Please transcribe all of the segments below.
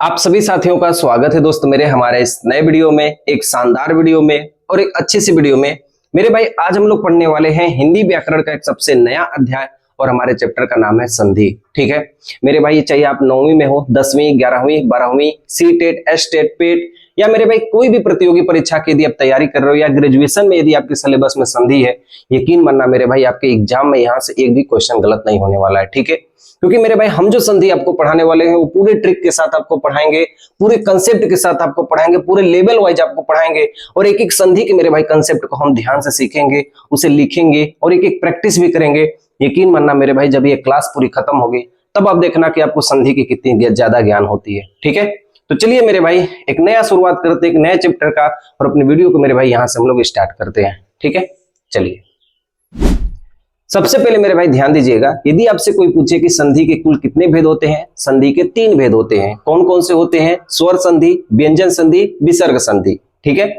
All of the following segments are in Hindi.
आप सभी साथियों का स्वागत है दोस्त मेरे हमारे इस नए वीडियो में, एक शानदार वीडियो में और एक अच्छी सी वीडियो में। मेरे भाई आज हम लोग पढ़ने वाले हैं हिंदी व्याकरण का एक सबसे नया अध्याय और हमारे चैप्टर का नाम है संधि। ठीक है मेरे भाई, चाहे आप 9वीं में हो, 10वीं, 11वीं, 12वीं, सी टेट, एस टेट, पेट या मेरे भाई कोई भी प्रतियोगी परीक्षा की यदि आप तैयारी कर रहे हो या ग्रेजुएशन में यदि आपके सिलेबस में संधि है, यकीन मानना मेरे भाई आपके एग्जाम में यहाँ से एक भी क्वेश्चन गलत नहीं होने वाला है। ठीक है, क्योंकि मेरे भाई हम जो संधि आपको पढ़ाने वाले हैं वो पूरे ट्रिक के साथ आपको पढ़ाएंगे, पूरे कंसेप्ट के साथ आपको पढ़ाएंगे, पूरे लेवल वाइज आपको पढ़ाएंगे और एक एक संधि के मेरे भाई कंसेप्ट को हम ध्यान से सीखेंगे, उसे लिखेंगे और एक एक प्रैक्टिस भी करेंगे। यकीन मानना मेरे भाई जब ये क्लास पूरी खत्म होगी तब आप देखना कि आपको संधि की कितनी ज्यादा ज्ञान होती है। ठीक है, तो चलिए मेरे भाई एक नया शुरुआत करते हैं, एक नए चैप्टर का, और अपने वीडियो को मेरे भाई यहां से हम लोग स्टार्ट करते हैं। ठीक है, चलिए सबसे पहले मेरे भाई ध्यान दीजिएगा, यदि आपसे कोई पूछे कि संधि के कुल कितने भेद होते हैं, संधि के 3 भेद होते हैं। कौन कौन से होते हैं? स्वर संधि, व्यंजन संधि, विसर्ग संधि। ठीक है,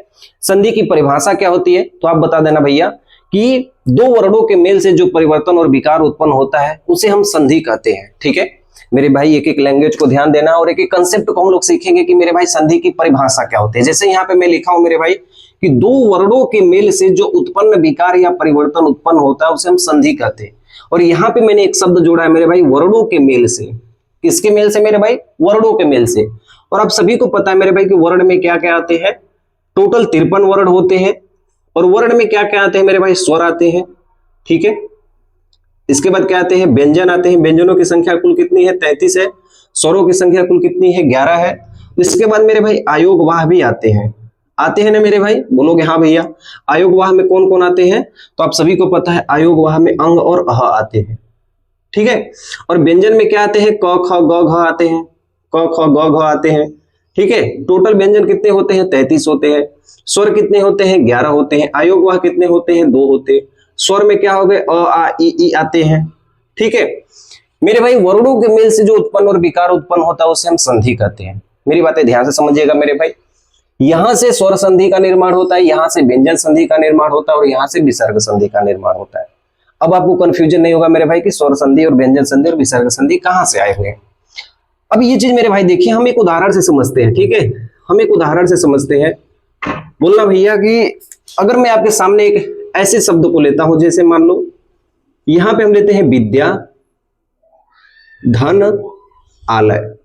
संधि की परिभाषा क्या होती है तो आप बता देना भैया कि दो वर्णों के मेल से जो परिवर्तन और विकार उत्पन्न होता है उसे हम संधि कहते हैं। ठीक है मेरे भाई, एक एक लैंग्वेज को ध्यान देना और एक एक कंसेप्ट को हम लोग सीखेंगे कि मेरे भाई संधि की परिभाषा क्या होती है। जैसे यहाँ पे मैं लिखा हूं मेरे भाई कि दो वर्णों के मेल से जो उत्पन्न विकार या परिवर्तन उत्पन्न होता है उसे हम संधि कहते हैं। और यहाँ पे मैंने एक शब्द जोड़ा है मेरे भाई, वर्णों के मेल से। किसके मेल से मेरे भाई? वर्णों के मेल से। और आप सभी को पता है मेरे भाई कि वर्ण में क्या क्या आते हैं? टोटल 53 वर्ण होते हैं। और वर्ण में क्या क्या आते हैं मेरे भाई? स्वर आते हैं। ठीक है, इसके बाद क्या आते हैं? व्यंजन आते हैं। व्यंजनों की संख्या कुल कितनी है? 33 है। स्वरों की संख्या कुल कितनी है? 11 है। इसके बाद मेरे भाई आयोगवाह भी आते हैं। आते हैं ना मेरे भाई? बोलोगे हाँ भैया। आयोगवाह में कौन कौन आते हैं? तो आप सभी को पता है आयोगवाह में अंग और अह आते हैं। ठीक है, और व्यंजन में क्या आते हैं? क ख ग घ आते हैं। क ख ग घ आते हैं। ठीक है, टोटल व्यंजन कितने होते हैं? 33 होते हैं। स्वर कितने होते हैं? 11 होते हैं। आयोगवाह कितने होते हैं? 2 होते हैं। स्वर में क्या हो गए? अ आ ई आते हैं। ठीक है मेरे भाई, वर्णों के मेल से जो उत्पन्न और विकार उत्पन्न होता है उसे हम संधि कहते हैं। मेरी बातें ध्यान से समझिएगा मेरे भाई, यहां से स्वर संधि का निर्माण होता है, यहां से व्यंजन संधि का निर्माण होता है और यहां से विसर्ग संधि का निर्माण होता है। अब आपको कंफ्यूजन नहीं होगा मेरे भाई कि स्वर संधि और व्यंजन संधि और विसर्ग संधि कहां से आए हुए हैं। अब ये चीज मेरे भाई देखिए, हम एक उदाहरण से समझते हैं। ठीक है, हम एक उदाहरण से समझते हैं। बोलना भैया कि अगर मैं आपके सामने एक ऐसे शब्द को लेता हूं, जैसे मान लो यहां पे हम लेते हैं विद्या, धन, आलय,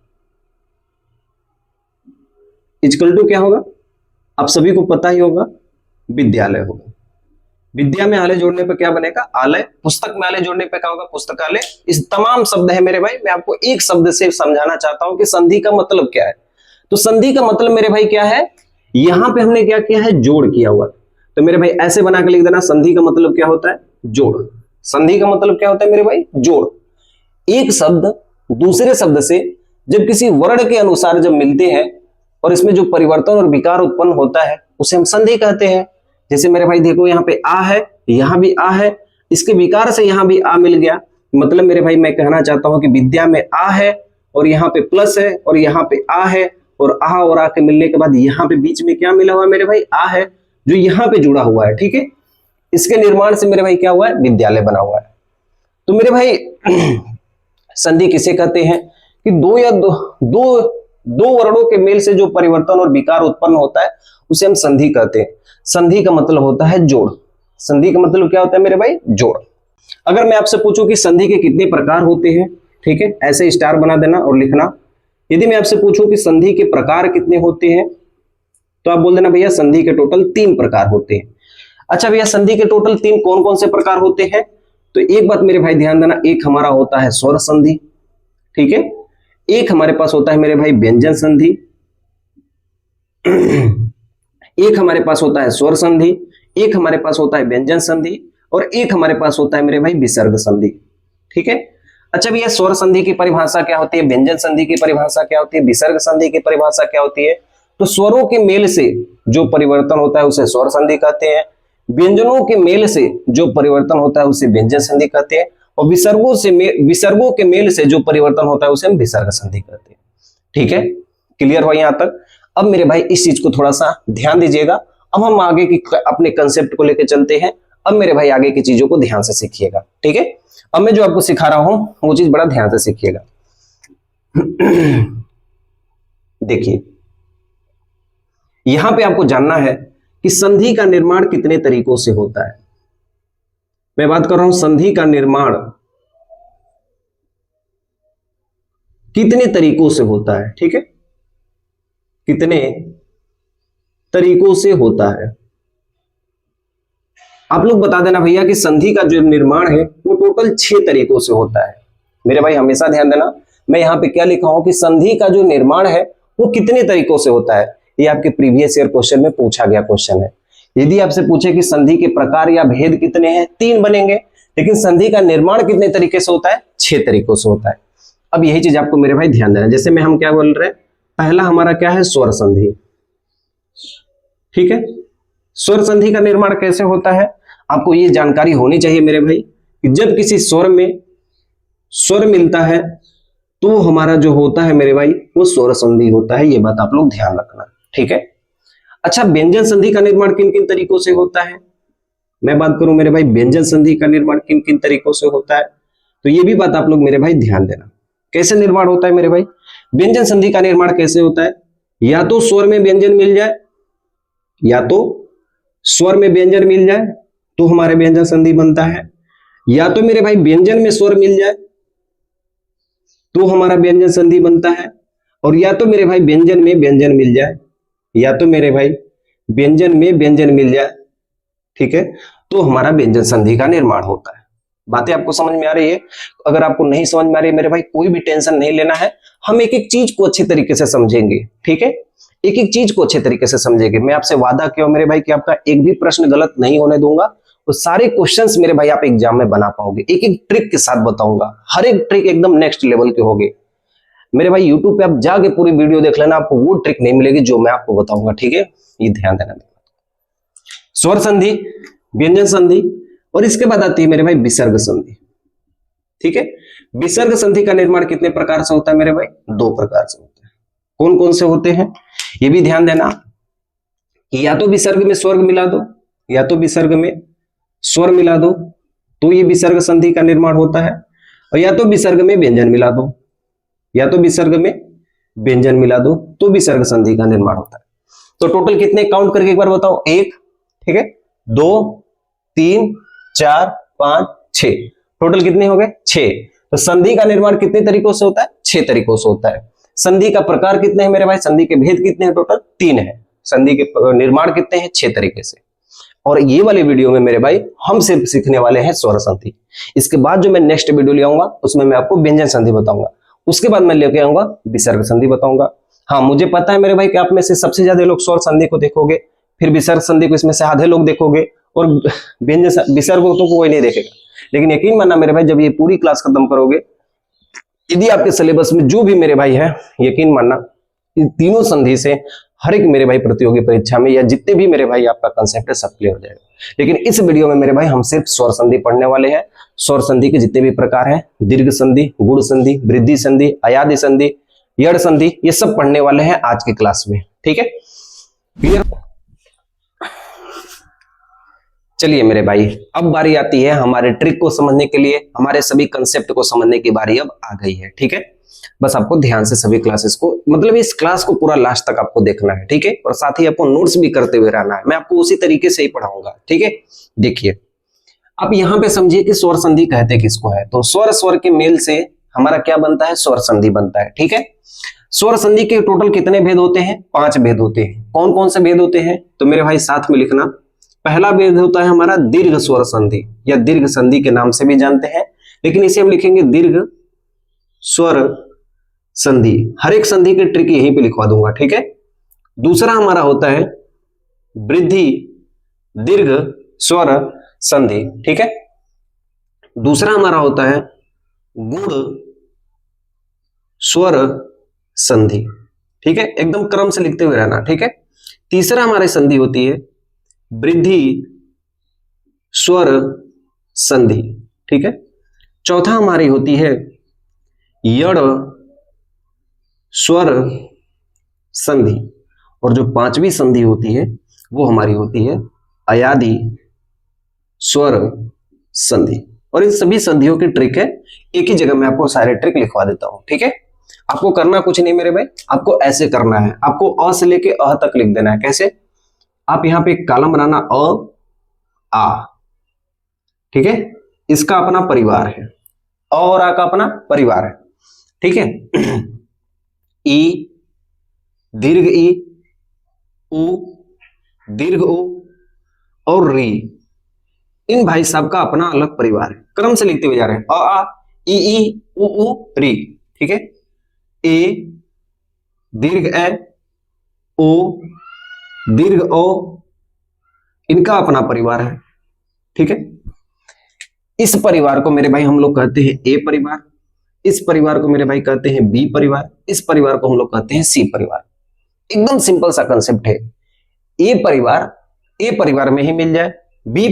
इक्वल टू क्या होगा? आप सभी को पता ही होगा, विद्यालय होगा। विद्या में आलय जोड़ने पे क्या बनेगा? आलय। पुस्तक में आलय जोड़ने पे क्या होगा? पुस्तकालय। इस तमाम शब्द है मेरे भाई, मैं आपको एक शब्द से समझाना चाहता हूं कि संधि का मतलब क्या है। तो संधि का मतलब मेरे भाई क्या है? यहां पे हमने क्या किया है? जोड़ किया हुआ। तो मेरे भाई ऐसे बना के लिख देना, संधि का मतलब क्या होता है? जोड़। संधि का मतलब क्या होता है मेरे भाई? जोड़। एक शब्द दूसरे शब्द से जब किसी वर्ण के अनुसार जब मिलते हैं और इसमें जो परिवर्तन और विकार उत्पन्न होता है उसे हम संधि कहते हैं। जैसे मेरे भाई देखो, यहाँ पे आ है, यहाँ भी आ है, इसके विकार से यहाँ भी आ मिल गया। मतलब मेरे भाई मैं कहना चाहता हूं कि विद्या में आ है और यहाँ पे प्लस है और यहाँ पे आ है, और आ और आ के मिलने के बाद यहाँ पे बीच में क्या मिला हुआ है मेरे भाई? आ है, जो यहाँ पे जुड़ा हुआ है। ठीक है, इसके निर्माण से मेरे भाई क्या हुआ है? विद्यालय बना हुआ है। तो मेरे भाई संधि किसे कहते हैं? कि दो वर्णों के मेल से जो परिवर्तन और विकार उत्पन्न होता है उसे हम संधि कहते हैं। संधि का मतलब होता है जोड़। संधि का मतलब क्या होता है मेरे भाई? जोड़। अगर मैं आपसे पूछूं कि संधि के कितने प्रकार होते हैं, ठीक है, ऐसे स्टार बना देना और लिखना। यदि मैं आपसे पूछूं कि संधि के प्रकार कितने होते हैं तो आप बोल देना भैया संधि के टोटल 3 प्रकार होते हैं। अच्छा भैया, संधि के टोटल 3 कौन कौन से प्रकार होते हैं? तो एक बात मेरे भाई ध्यान देना, एक हमारा होता है स्वर संधि। ठीक है, एक हमारे पास होता है मेरे भाई व्यंजन संधि, एक हमारे पास होता है स्वर संधि, एक हमारे पास होता है व्यंजन संधि और एक हमारे पास होता है मेरे भाई विसर्ग संधि। ठीक है, अच्छा भैया स्वर संधि की परिभाषा क्या होती है? व्यंजन संधि की परिभाषा क्या होती है? विसर्ग संधि की परिभाषा क्या होती है? तो स्वरों के मेल से जो परिवर्तन होता है उसे स्वर संधि कहते हैं। व्यंजनों के मेल से जो परिवर्तन होता है उसे व्यंजन संधि कहते हैं। और विसर्गों के मेल से जो परिवर्तन होता है उसे हम विसर्ग संधि कहते हैं। ठीक है, क्लियर हो यहां तक? अब मेरे भाई इस चीज को थोड़ा सा ध्यान दीजिएगा। अब हम आगे की अपने कंसेप्ट को लेकर चलते हैं। अब मेरे भाई आगे की चीजों को ध्यान से सीखिएगा। ठीक है, अब मैं जो आपको सिखा रहा हूं वो चीज बड़ा ध्यान से सीखिएगा। देखिए यहां पे आपको जानना है कि संधि का निर्माण कितने तरीकों से होता है। मैं बात कर रहा हूं संधि का निर्माण कितने तरीकों से होता है, ठीक है, कितने तरीकों से होता है। आप लोग बता देना भैया कि संधि का जो निर्माण है वो टोटल 6 तरीकों से होता है। मेरे भाई हमेशा ध्यान देना, मैं यहां पे क्या लिखा हूं कि संधि का जो निर्माण है वो कितने तरीकों से होता है। ये आपके प्रीवियस ईयर क्वेश्चन में पूछा गया क्वेश्चन है। यदि आपसे पूछे कि संधि के प्रकार या भेद कितने हैं, 3 बनेंगे, लेकिन संधि का निर्माण कितने तरीके से होता है, 6 तरीकों से होता है। अब यही चीज आपको मेरे भाई ध्यान देना। जैसे में हम क्या बोल रहे हैं, पहला हमारा क्या है, स्वर संधि, ठीक है। स्वर संधि का निर्माण कैसे होता है, आपको ये जानकारी होनी चाहिए मेरे भाई कि जब किसी स्वर में स्वर मिलता है तो हमारा जो होता है मेरे भाई वो स्वर संधि होता है। ये बात आप लोग ध्यान रखना, ठीक है। अच्छा, व्यंजन संधि का निर्माण किन किन तरीकों से होता है। मैं बात करूं मेरे भाई व्यंजन संधि का निर्माण किन किन तरीकों से होता है, तो ये भी बात आप लोग मेरे भाई ध्यान देना। कैसे निर्माण होता है मेरे भाई, व्यंजन संधि का निर्माण कैसे होता है, या तो स्वर में व्यंजन मिल जाए, या तो स्वर में व्यंजन मिल जाए तो हमारे व्यंजन संधि बनता है, या तो मेरे भाई व्यंजन में स्वर मिल जाए तो हमारा व्यंजन संधि बनता है, और या तो मेरे भाई व्यंजन में व्यंजन मिल जाए, या तो मेरे भाई व्यंजन में व्यंजन मिल जाए, ठीक है, तो हमारा व्यंजन संधि का निर्माण होता है। बातें आपको समझ में आ रही है। अगर आपको नहीं समझ में आ रही है मेरे भाई, कोई भी टेंशन नहीं लेना है, हम एक एक चीज को अच्छे तरीके से समझेंगे, ठीक है, एक एक चीज को अच्छे तरीके से समझेंगे। मैं आपसे वादा किया मेरे भाई कि आपका एक भी प्रश्न गलत नहीं होने दूंगा, तो सारे क्वेश्चंस मेरे भाई आप एग्जाम में बना पाओगे। एक एक ट्रिक के साथ बताऊंगा, हर एक ट्रिक एकदम नेक्स्ट लेवल के होगे मेरे भाई। यूट्यूब पे आप जाके पूरी वीडियो देख लेना, आपको वो ट्रिक नहीं मिलेगी जो मैं आपको बताऊंगा, ठीक है, ये ध्यान देना। स्वर संधि, व्यंजन संधि, और इसके बाद आती है मेरे भाई विसर्ग संधि, ठीक है। विसर्ग संधि का निर्माण कितने प्रकार से होता है मेरे भाई, 2 प्रकार से होता है। कौन कौन से होते हैं ये भी ध्यान देना, या तो विसर्ग में स्वर्ग मिला दो, या तो विसर्ग में स्वर मिला दो तो ये विसर्ग संधि का निर्माण होता है, और या तो विसर्ग में व्यंजन मिला दो, या तो विसर्ग में व्यंजन मिला दो तो विसर्ग संधि का निर्माण होता है। तो टोटल कितने काउंट करके एक बार बताओ, 1, ठीक है, 2, 3, 4, 5, 6, टोटल कितने हो गए, 6। तो संधि का निर्माण कितने तरीकों से होता है, 6 तरीकों से होता है। संधि का प्रकार कितने हैं मेरे भाई, संधि के भेद कितने हैं, टोटल 3 है। संधि के निर्माण कितने हैं, 6 तरीके से। और ये वाले वीडियो में मेरे भाई हम सिर्फ सीखने वाले हैं स्वर संधि। इसके बाद जो मैं नेक्स्ट वीडियो ले आऊंगा उसमें मैं आपको व्यंजन संधि बताऊंगा, उसके बाद मैं लेके आऊंगा विसर्ग संधि बताऊंगा। हाँ, मुझे पता है मेरे भाई कि आप में से सबसे ज्यादा लोग स्वर संधि को देखोगे, फिर विसर्ग संधि को इसमें से आधे लोग देखोगे, और व्यंजन विसर्ग तो कोई नहीं देखेगा। लेकिन यकीन मानना मेरे भाई, जब ये पूरी क्लास खत्म करोगे, यदि आपके सिलेबस में जो भी मेरे भाई है, यकीन मानना इन तीनों संधि से हर एक मेरे भाई प्रतियोगी परीक्षा में या जितने भी मेरे भाई आपका कंसेप्ट है सब क्लियर हो जाएगा। लेकिन इस वीडियो में मेरे भाई हम सिर्फ स्वर संधि पढ़ने वाले हैं। स्वर संधि के जितने भी प्रकार हैं, दीर्घ संधि, गुण संधि, वृद्धि संधि, अयादि संधि, यड़ संधि, ये सब पढ़ने वाले हैं आज की क्लास में, ठीक है, क्लियर। चलिए मेरे भाई, अब बारी आती है हमारे ट्रिक को समझने के लिए, हमारे सभी कंसेप्ट को समझने की बारी अब आ गई है, ठीक है। बस आपको ध्यान से सभी क्लासेस को, मतलब इस क्लास को पूरा लास्ट तक आपको देखना है, ठीक है, और साथ ही आपको नोट्स भी करते हुए रहना है। मैं आपको उसी तरीके से ही पढ़ाऊंगा, ठीक है। देखिए अब यहाँ पे समझिए कि स्वर संधि कहते किसको है। तो स्वर स्वर के मेल से हमारा क्या बनता है, स्वर संधि बनता है, ठीक है। स्वर संधि के टोटल कितने भेद होते हैं, 5 भेद होते हैं। कौन कौन से भेद होते हैं, तो मेरे भाई साथ में लिखना। पहला भेद होता है हमारा दीर्घ स्वर संधि, या दीर्घ संधि के नाम से भी जानते हैं, लेकिन इसे हम लिखेंगे दीर्घ स्वर संधि। हर एक संधि की ट्रिक यहीं पे लिखवा दूंगा, ठीक है। दूसरा हमारा होता है वृद्धि दीर्घ स्वर संधि, ठीक है। दूसरा हमारा होता है गुण स्वर संधि, ठीक है, एकदम क्रम से लिखते हुए रहना, ठीक है। तीसरा हमारी संधि होती है वृद्धि स्वर संधि, ठीक है। चौथा हमारी होती है यड़ स्वर संधि, और जो 5वीं संधि होती है वो हमारी होती है अयादि स्वर संधि। और इन सभी संधियों की ट्रिक है, एक ही जगह मैं आपको सारे ट्रिक लिखवा देता हूं, ठीक है। आपको करना कुछ नहीं मेरे भाई, आपको ऐसे करना है, आपको अ से लेके अ तक लिख देना है। कैसे? आप यहाँ पे एक कॉलम बनाना अ आ, ठीक है, इसका अपना परिवार है, अ और आ का अपना परिवार है, ठीक है। ई, दीर्घ ई, उ, दीर्घ उ और री, इन भाई साहब का अपना अलग परिवार है। क्रम से लिखते हुए जा रहे हैं, अ आ, ई उ री, ठीक है। ए, दीर्घ ए, ओ, दीर्घ ओ, इनका अपना परिवार है, ठीक है। इस परिवार को मेरे भाई हम लोग कहते हैं ए परिवार, इस परिवार को मेरे भाई कहते हैं बी परिवार, इस परिवार को हम लोग कहते हैं सी परिवार। एकदम सिंपल सा कंसेप्ट है। ए परिवार में ही मिल जाए, बी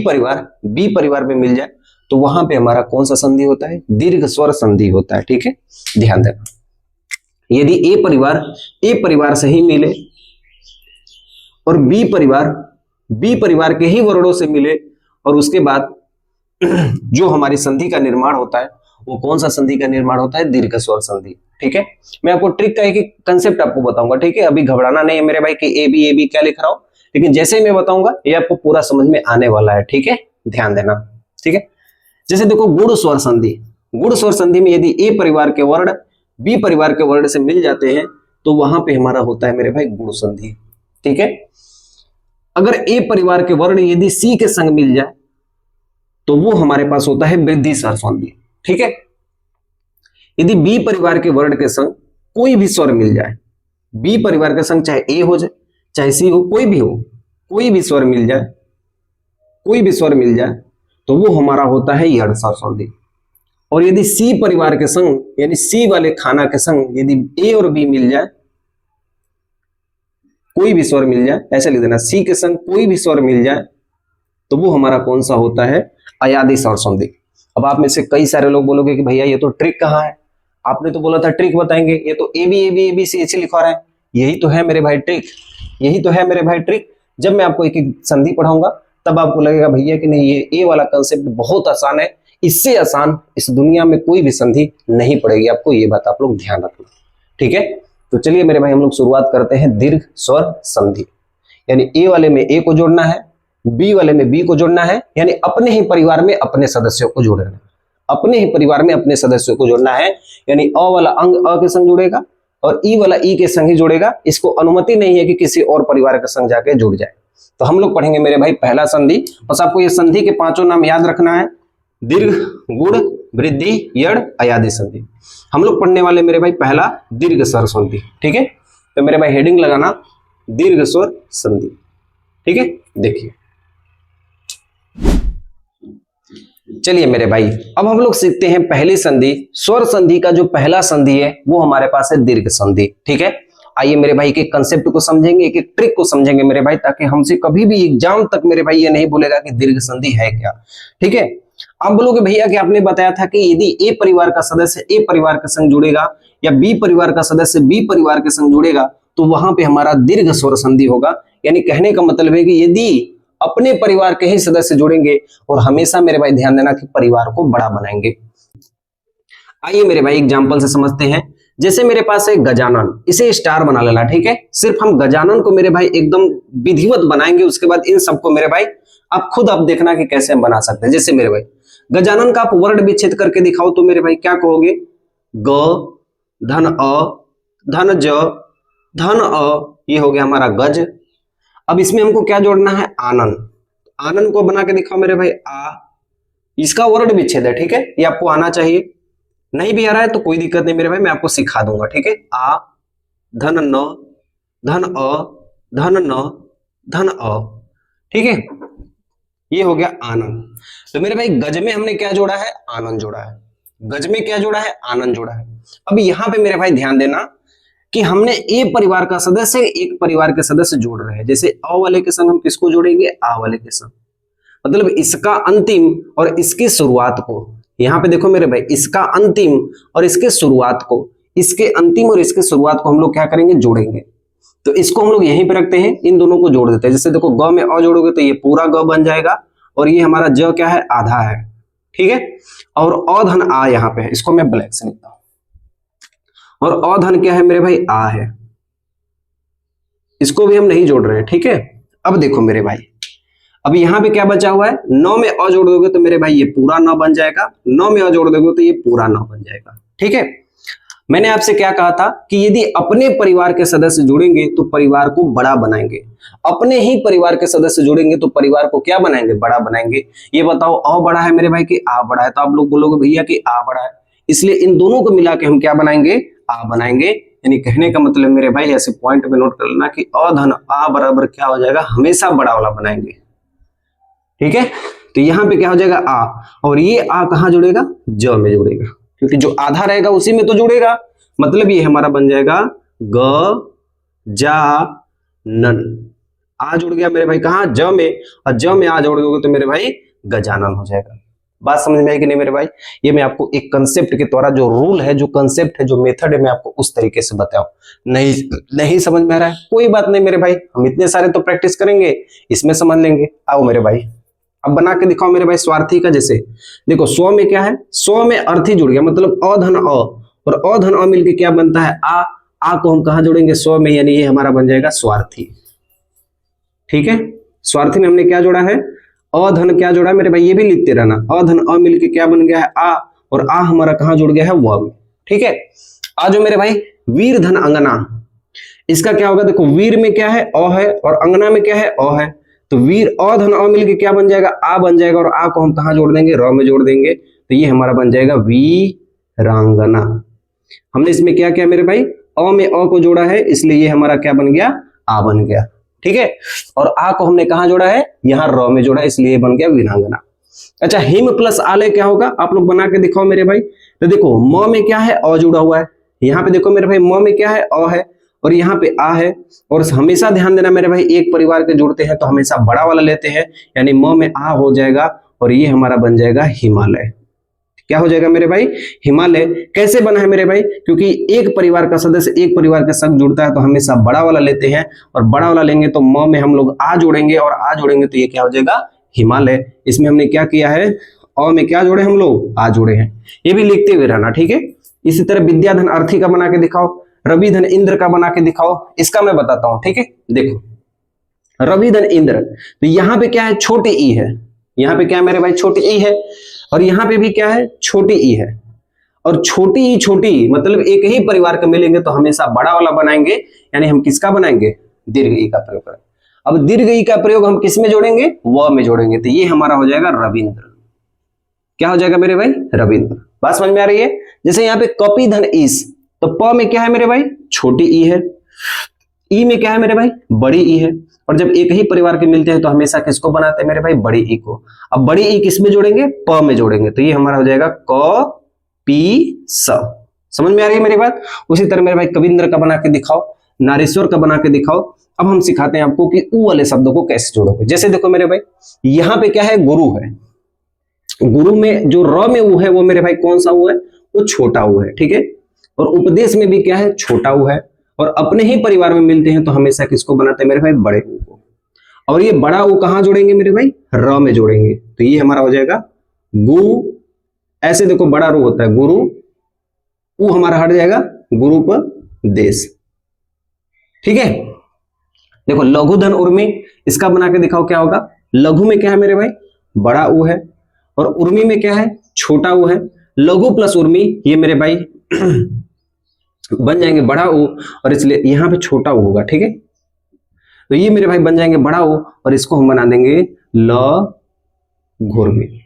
परिवार में मिल जाए, तो वहां पे हमारा कौन सा संधि होता है? दीर्घ स्वर संधि होता है, ठीक है, ध्यान देना। यदि ए परिवार से ही मिले और बी परिवार के ही वर्णों से मिले, और उसके बाद जो हमारी संधि का निर्माण होता है वो कौन सा संधि का निर्माण होता है? दीर्घ स्वर संधि, ठीक है। मैं आपको ट्रिक का एक कंसेप्ट आपको बताऊंगा, ठीक है। अभी घबराना नहीं है मेरे भाई कि ए बी क्या लिख रहा हूं, लेकिन जैसे ही मैं बताऊंगा ये आपको पूरा समझ में आने वाला है, ठीक है, ध्यान देना, ठीक है। जैसे देखो गुण स्वर संधि में यदि ए परिवार के वर्ण बी परिवार के वर्ण से मिल जाते हैं तो वहां पे हमारा होता है मेरे भाई गुण संधि, ठीक है। अगर ए परिवार के वर्ण यदि सी के संग मिल जाए तो वो हमारे पास होता है वृद्धि स्वर संधि, ठीक है। यदि बी परिवार के वर्ण के संग कोई भी स्वर मिल जाए, बी परिवार के संग चाहे ए हो जाए चाहे सी हो, कोई भी स्वर मिल जाए तो वो हमारा होता है यड़ स्वर संधि। और यदि सी परिवार के संग यानी सी वाले खाना के संग यदि ए और बी मिल जाए, कोई भी स्वर मिल जाए, ऐसे लिख देना, सी के संग कोई भी स्वर मिल जाए तो वो हमारा कौन सा होता है? अयादी स्वर संधि। अब आप में से कई सारे लोग बोलोगे कि भैया ये तो ट्रिक कहाँ है, आपने तो बोला था ट्रिक बताएंगे, ये तो ए बी सी ऐसे लिखवा रहे हैं। यही तो है मेरे भाई ट्रिक, जब मैं आपको एक एक संधि पढ़ाऊंगा तब आपको लगेगा भैया कि नहीं ये ए वाला कंसेप्ट बहुत आसान है, इससे आसान इस दुनिया में कोई भी संधि नहीं पड़ेगी आपको, ये बात आप लोग ध्यान रखना, ठीक है। तो चलिए मेरे भाई हम लोग शुरुआत करते हैं दीर्घ स्वर संधि। यानी ए वाले में ए को जोड़ना है, बी वाले में बी को जोड़ना है, यानी अपने ही परिवार में अपने सदस्यों को जोड़ना है, यानी अ वाला अंग अ के संग जुड़ेगा और ई वाला ई के संग ही जुड़ेगा, इसको अनुमति नहीं है कि किसी और परिवार के संग जाके जुड़ जाए। तो हम लोग पढ़ेंगे मेरे भाई पहला संधि, बस आपको ये संधि के पांचों नाम याद रखना है, दीर्घ, गुण, वृद्धि, यड़, अयादी संधि। हम लोग पढ़ने वाले मेरे भाई पहला दीर्घ स्वर संधि, ठीक है। तो मेरे भाई हेडिंग लगाना दीर्घ स्वर संधि, ठीक है। देखिए चलिए मेरे भाई अब हम लोग सीखते हैं पहली संधि। स्वर संधि का जो पहला संधि है वो हमारे पास है दीर्घ संधि, ठीक है। आइए मेरे भाई एक कंसेप्ट को समझेंगे, एक एक ट्रिक को समझेंगे मेरे भाई, ताकि हमसे कभी भी एग्जाम तक मेरे भाई ये नहीं बोलेगा कि दीर्घ संधि है क्या, ठीक है। आप बोलोगे भैया कि आपने बताया था कि यदि ए परिवार का सदस्य ए परिवार के संग जुड़ेगा या बी परिवार का सदस्य बी परिवार के संग जुड़ेगा तो वहां पे हमारा दीर्घ स्वर संधि होगा। यानी कहने का मतलब है कि यदि अपने परिवार के ही सदस्य जुड़ेंगे, और हमेशा मेरे भाई ध्यान देना कि परिवार को बड़ा बनाएंगे। आइए मेरे भाई एग्जांपल से समझते हैं। जैसे मेरे पास है गजानन, इसे स्टार बना लेना, ठीक है। सिर्फ हम गजानन को मेरे भाई एकदम विधिवत बनाएंगे, उसके बाद इन सबको मेरे भाई आप खुद आप देखना कि कैसे हम बना सकते हैं। जैसे मेरे भाई गजानन का आप वर्ण विच्छेद करके दिखाओ तो मेरे भाई क्या कहोगे? ग धन अ धन ज धन अ, ये हो गया हमारा गज। अब इसमें हमको क्या जोड़ना है? आनंद। आनंद को बना के दिखाओ मेरे भाई आ, इसका वर्ण विच्छेद है, ठीक है, ये आपको आना चाहिए। नहीं भी आ रहा है तो कोई दिक्कत नहीं मेरे भाई, मैं आपको सिखा दूंगा, ठीक है। आ धन न धन अ धन न धन अ, ठीक है, ये हो गया आनंद। तो मेरे भाई गज में हमने क्या जोड़ा है? आनंद जोड़ा है। गज में क्या जोड़ा है? आनंद जोड़ा है। अब यहाँ पे मेरे भाई ध्यान देना कि हमने ए परिवार का सदस्य एक परिवार के सदस्य जोड़ रहे हैं। जैसे अ वाले के संग हम किसको जोड़ेंगे? आ वाले के संग, मतलब इसका अंतिम और इसकी शुरुआत को, यहाँ पे देखो मेरे भाई, इसका अंतिम और इसके शुरुआत को, इसके अंतिम और इसके शुरुआत को हम लोग क्या करेंगे? जोड़ेंगे। तो इसको हम लोग यहीं पे रखते हैं, इन दोनों को जोड़ देते हैं। जैसे देखो ग में अ जोड़ोगे तो ये पूरा ग बन जाएगा, और ये हमारा ज क्या है? आधा है, ठीक है। और अ धन आ यहाँ पे है, इसको मैं ब्लैक से लिखता हूं। और अ धन क्या है मेरे भाई, आ है, इसको भी हम नहीं जोड़ रहे हैं, ठीक है। अब देखो मेरे भाई, अब यहां पे क्या बचा हुआ है, 9 में अ जोड़ दोगे तो मेरे भाई ये पूरा 9 बन जाएगा, 9 में अ जोड़ दोगे तो ये पूरा 9 बन जाएगा, ठीक है। मैंने आपसे क्या कहा था कि यदि अपने परिवार के सदस्य जुड़ेंगे तो परिवार को बड़ा बनाएंगे, अपने ही परिवार के सदस्य जुड़ेंगे तो परिवार को क्या बनाएंगे, बड़ा बनाएंगे। ये बताओ अ बड़ा है मेरे भाई कि आ बड़ा है, तो आप लोग बोलोगे भैया कि आ बड़ा है, इसलिए इन दोनों को मिला के हम क्या बनाएंगे, आ बनाएंगे। यानी कहने का मतलब मेरे भाई, ऐसे पॉइंट में नोट कर लेना कि अ धन आ बराबर क्या हो जाएगा, हमेशा बड़ा वाला बनाएंगे, ठीक है। तो यहां पे क्या हो जाएगा, आ, और ये आ कहां जुड़ेगा, ज में जुड़ेगा, क्योंकि जो आधा रहेगा उसी में तो जुड़ेगा। मतलब ये हमारा बन जाएगा ग जा नन, आ जुड़ गया मेरे भाई कहां, ज में, और ज में आ जोड़ दोगे तो मेरे भाई गजानन हो जाएगा। बात समझ में आई कि नहीं मेरे भाई। ये मैं आपको एक कंसेप्ट के द्वारा, जो रूल है, जो कंसेप्ट है, जो मेथड है, मैं आपको उस तरीके से बताऊं। नहीं समझ में आ रहा है, कोई बात नहीं मेरे भाई, हम इतने सारे तो प्रैक्टिस करेंगे, इसमें समझ लेंगे। आओ मेरे भाई, अब बना के दिखाओ मेरे भाई स्वार्थी का। जैसे देखो, स्व में क्या है, स्व में अर्थी जुड़ गया, मतलब अ धन अ, और अ धन अ मिलके क्या बनता है, आ को हम कहां जोड़ेंगे, स्व में, यानी ये हमारा बन जाएगा स्वार्थी, ठीक है। स्वार्थी में हमने क्या जोड़ा है, अ धन क्या जोड़ा है मेरे भाई, ये भी लिखते रहना, अ धन अ मिलके क्या बन गया है, आ, और आ हमारा कहां जुड़ गया है, व में, ठीक है। आ जो मेरे भाई, वीर धन अंगना, इसका क्या होगा, देखो वीर में क्या है, अ है, और अंगना में क्या है, अ है, तो वीर अ धन अ मिलके क्या बन जाएगा, आ बन जाएगा, और आ को हम कहां जोड़ देंगे, र में जोड़ देंगे, तो ये हमारा बन जाएगा वीरांगना। हमने इसमें क्या किया मेरे भाई, अ में अ को जोड़ा है, इसलिए ये हमारा क्या बन गया, आ बन गया, ठीक है। और आ को हमने कहां जोड़ा है, यहां र में जोड़ा है, इसलिए बन गया वीरांगना। अच्छा, हिम प्लस आलय क्या होगा, आप लोग बना के दिखाओ मेरे भाई। तो देखो म में क्या है, अ जुड़ा हुआ है, यहाँ पे देखो मेरे भाई म में क्या है, अ है, और यहाँ पे आ है, और हमेशा ध्यान देना मेरे भाई, एक परिवार के जुड़ते हैं तो हमेशा बड़ा वाला लेते हैं, यानी म में आ हो जाएगा, और ये हमारा बन जाएगा हिमालय। क्या हो जाएगा मेरे भाई, हिमालय। कैसे बना है मेरे भाई, क्योंकि एक परिवार का सदस्य एक परिवार के संग जुड़ता है तो हमेशा बड़ा वाला लेते हैं, और बड़ा वाला लेंगे तो म में हम लोग आ जोड़ेंगे, और आ जोड़ेंगे तो ये क्या हो जाएगा, हिमालय। इसमें हमने क्या किया है, अ में क्या जोड़े हम लोग, आ जोड़े हैं, ये भी लिखते हुए रहना, ठीक है। इसी तरह विद्याधन अर्थी का बना के दिखाओ, रवि धन इंद्र का बना के दिखाओ, इसका मैं बताता हूं, ठीक है। देखो रवि धन इंद्र, तो यहां पे क्या है, छोटी ई है, यहाँ पे क्या है मेरे भाई, छोटी ई है, और यहाँ पे भी क्या है, छोटी ई है, और छोटी ई छोटी ई मतलब एक ही परिवार के मिलेंगे तो हमेशा बड़ा वाला बनाएंगे, यानी हम किसका बनाएंगे, दीर्घ ई का प्रयोग करें। अब दीर्घ ई का प्रयोग हम किस में जोड़ेंगे, व में जोड़ेंगे, तो ये हमारा हो जाएगा रविंद्र। क्या हो जाएगा मेरे भाई, रविंद्र। बात समझ में आ रही है। जैसे यहाँ पे कपि धन ईस, तो प में क्या है मेरे भाई, छोटी ई है, ई में क्या है मेरे भाई, बड़ी ई है, और जब एक ही परिवार के मिलते हैं तो हमेशा किसको बनाते हैं मेरे भाई, बड़ी ई को। अब बड़ी ई किस में जोड़ेंगे, प में जोड़ेंगे, तो ये हमारा हो जाएगा क पी स। समझ में आ रही है मेरी बात। उसी तरह मेरे भाई कविंद्र का बना के दिखाओ, नारेश्वर का बना के दिखाओ। अब हम सिखाते हैं आपको कि ऊ वाले शब्दों को कैसे जोड़ोगे। जैसे देखो मेरे भाई, यहाँ पे क्या है, गुरु है, गुरु में जो र में ऊ है वो मेरे भाई कौन सा ऊ है, वो छोटा ऊ है, ठीक है। और उपदेश में भी क्या है, छोटा ऊ है, और अपने ही परिवार में मिलते हैं तो हमेशा किसको बनाते हैं मेरे भाई, बड़े ऊ को। और ये बड़ा ऊ कहां जोड़ेंगे मेरे भाई, र में जोड़ेंगे, तो ये हमारा हो जाएगा गु। ऐसे देखो बड़ा रू होता है गुरु, ऊ हमारा हट जाएगा गुरुपदेश, ठीक है। देखो लघु धन उर्मी, इसका बना के दिखाओ क्या होगा। लघु में क्या है मेरे भाई, बड़ा ऊ है, और उर्मी में क्या है, छोटा ऊ है। लघु प्लस उर्मी ये मेरे भाई बन जाएंगे बड़ा ऊ, और इसलिए यहां पे छोटा ऊ होगा, ठीक है। तो ये मेरे भाई बन जाएंगे बड़ा ऊ, और इसको हम बना देंगे ल घुर्मी।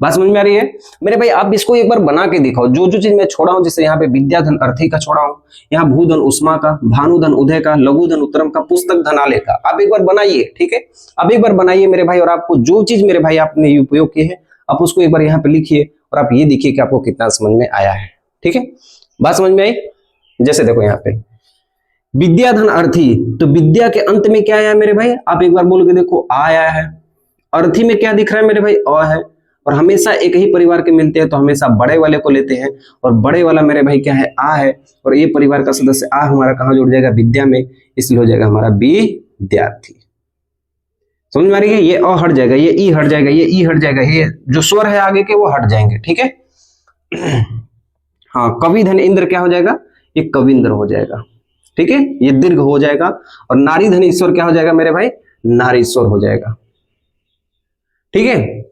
बात समझ में आ रही है मेरे भाई। आप इसको एक बार बना के दिखाओ, जो जो चीज मैं छोड़ा हूं, जैसे यहाँ पे विद्याधन अर्थी का छोड़ा हूं, यहाँ भूधन उष्मा का, भानुधन उदय का, लघुधन उत्तरम का, पुस्तक धनालय का, आप एक बार बनाइए, ठीक है। आप एक बार बनाइए मेरे भाई, और आपको जो चीज मेरे भाई आपने उपयोग की है आप उसको एक बार यहाँ पे लिखिए, और आप ये देखिए कि आपको कितना समझ में आया है, ठीक है। बात समझ में आई। जैसे देखो यहाँ पे विद्याधन अर्थी, तो विद्या के अंत में क्या आया मेरे भाई, आप एक बार बोल के देखो, आ आया है। अर्थी में क्या दिख रहा है मेरे भाई, अ है, और हमेशा एक ही परिवार के मिलते हैं तो हमेशा बड़े वाले को लेते हैं, और बड़े वाला मेरे भाई क्या है, आ है, और ये परिवार का सदस्य आ हमारा कहां जुड़ जाएगा, विद्या में, इसलिए हो जाएगा हमारा विद्यार्थी। समझ में आ रही है। ये अ हट जाएगा, ये ई हट जाएगा, ये ई हट जाएगा, ये जो स्वर है आगे के वो हट जाएंगे, ठीक है। हाँ, कवि धन इंद्र क्या हो जाएगा, ये कविंद्र हो जाएगा, ठीक है, ये दीर्घ हो जाएगा। और नारी धन ईश्वर क्या हो जाएगा मेरे भाई, नारीश्वर हो जाएगा, ठीक है।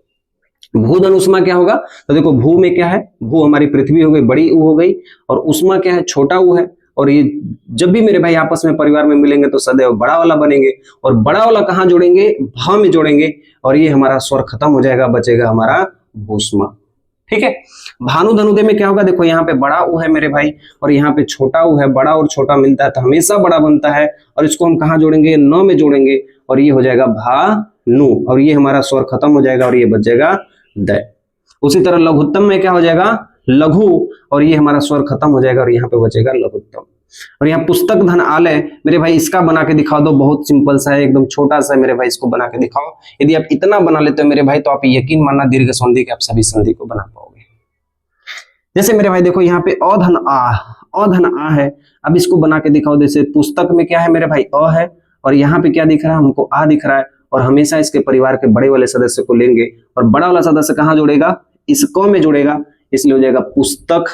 भू धन उष्मा क्या होगा, तो देखो भू में क्या है, भू हमारी पृथ्वी हो गई, बड़ी ऊ हो गई, और उष्मा क्या है, छोटा ऊ है। और ये जब भी मेरे भाई आपस में परिवार में मिलेंगे तो सदैव बड़ा वाला बनेंगे, और बड़ा वाला कहां जोड़ेंगे, भा में जोड़ेंगे, और ये हमारा स्वर खत्म हो जाएगा, बचेगा हमारा भूष्मा, ठीक है। भानु धनुदय में क्या होगा, देखो यहाँ पे बड़ा ऊ है मेरे भाई, और यहाँ पे छोटा ऊ है, बड़ा और छोटा मिलता है तो हमेशा बड़ा बनता है, और इसको हम कहाँ जोड़ेंगे, न में जोड़ेंगे, और ये हो जाएगा भानु, और ये हमारा स्वर खत्म हो जाएगा, और ये बच जाएगा दय। उसी तरह लघुत्तम में क्या हो जाएगा, लघु, और ये हमारा स्वर खत्म हो जाएगा, और यहाँ पे बचेगा लघुत्तम। और यहाँ पुस्तक धन आलय मेरे भाई, इसका बना के दिखा दो, बहुत सिंपल सा है, एकदम छोटा सा है मेरे भाई, इसको बना के दिखाओ। यदि आप इतना बना लेते हो मेरे भाई तो आप यकीन मानना दीर्घ संधि के आप सभी संधि को बना पाओगे। जैसे मेरे भाई देखो यहाँ पे अधन आ है, अब इसको बना के दिखाओ। जैसे पुस्तक में क्या है मेरे भाई, अ है, और यहाँ पे क्या दिख रहा है हमको, आ दिख रहा है, और हमेशा इसके परिवार के बड़े वाले सदस्य को लेंगे, और बड़ा वाला सदस्य कहाँ जुड़ेगा, इस क में जुड़ेगा, इसलिए हो जाएगा पुस्तक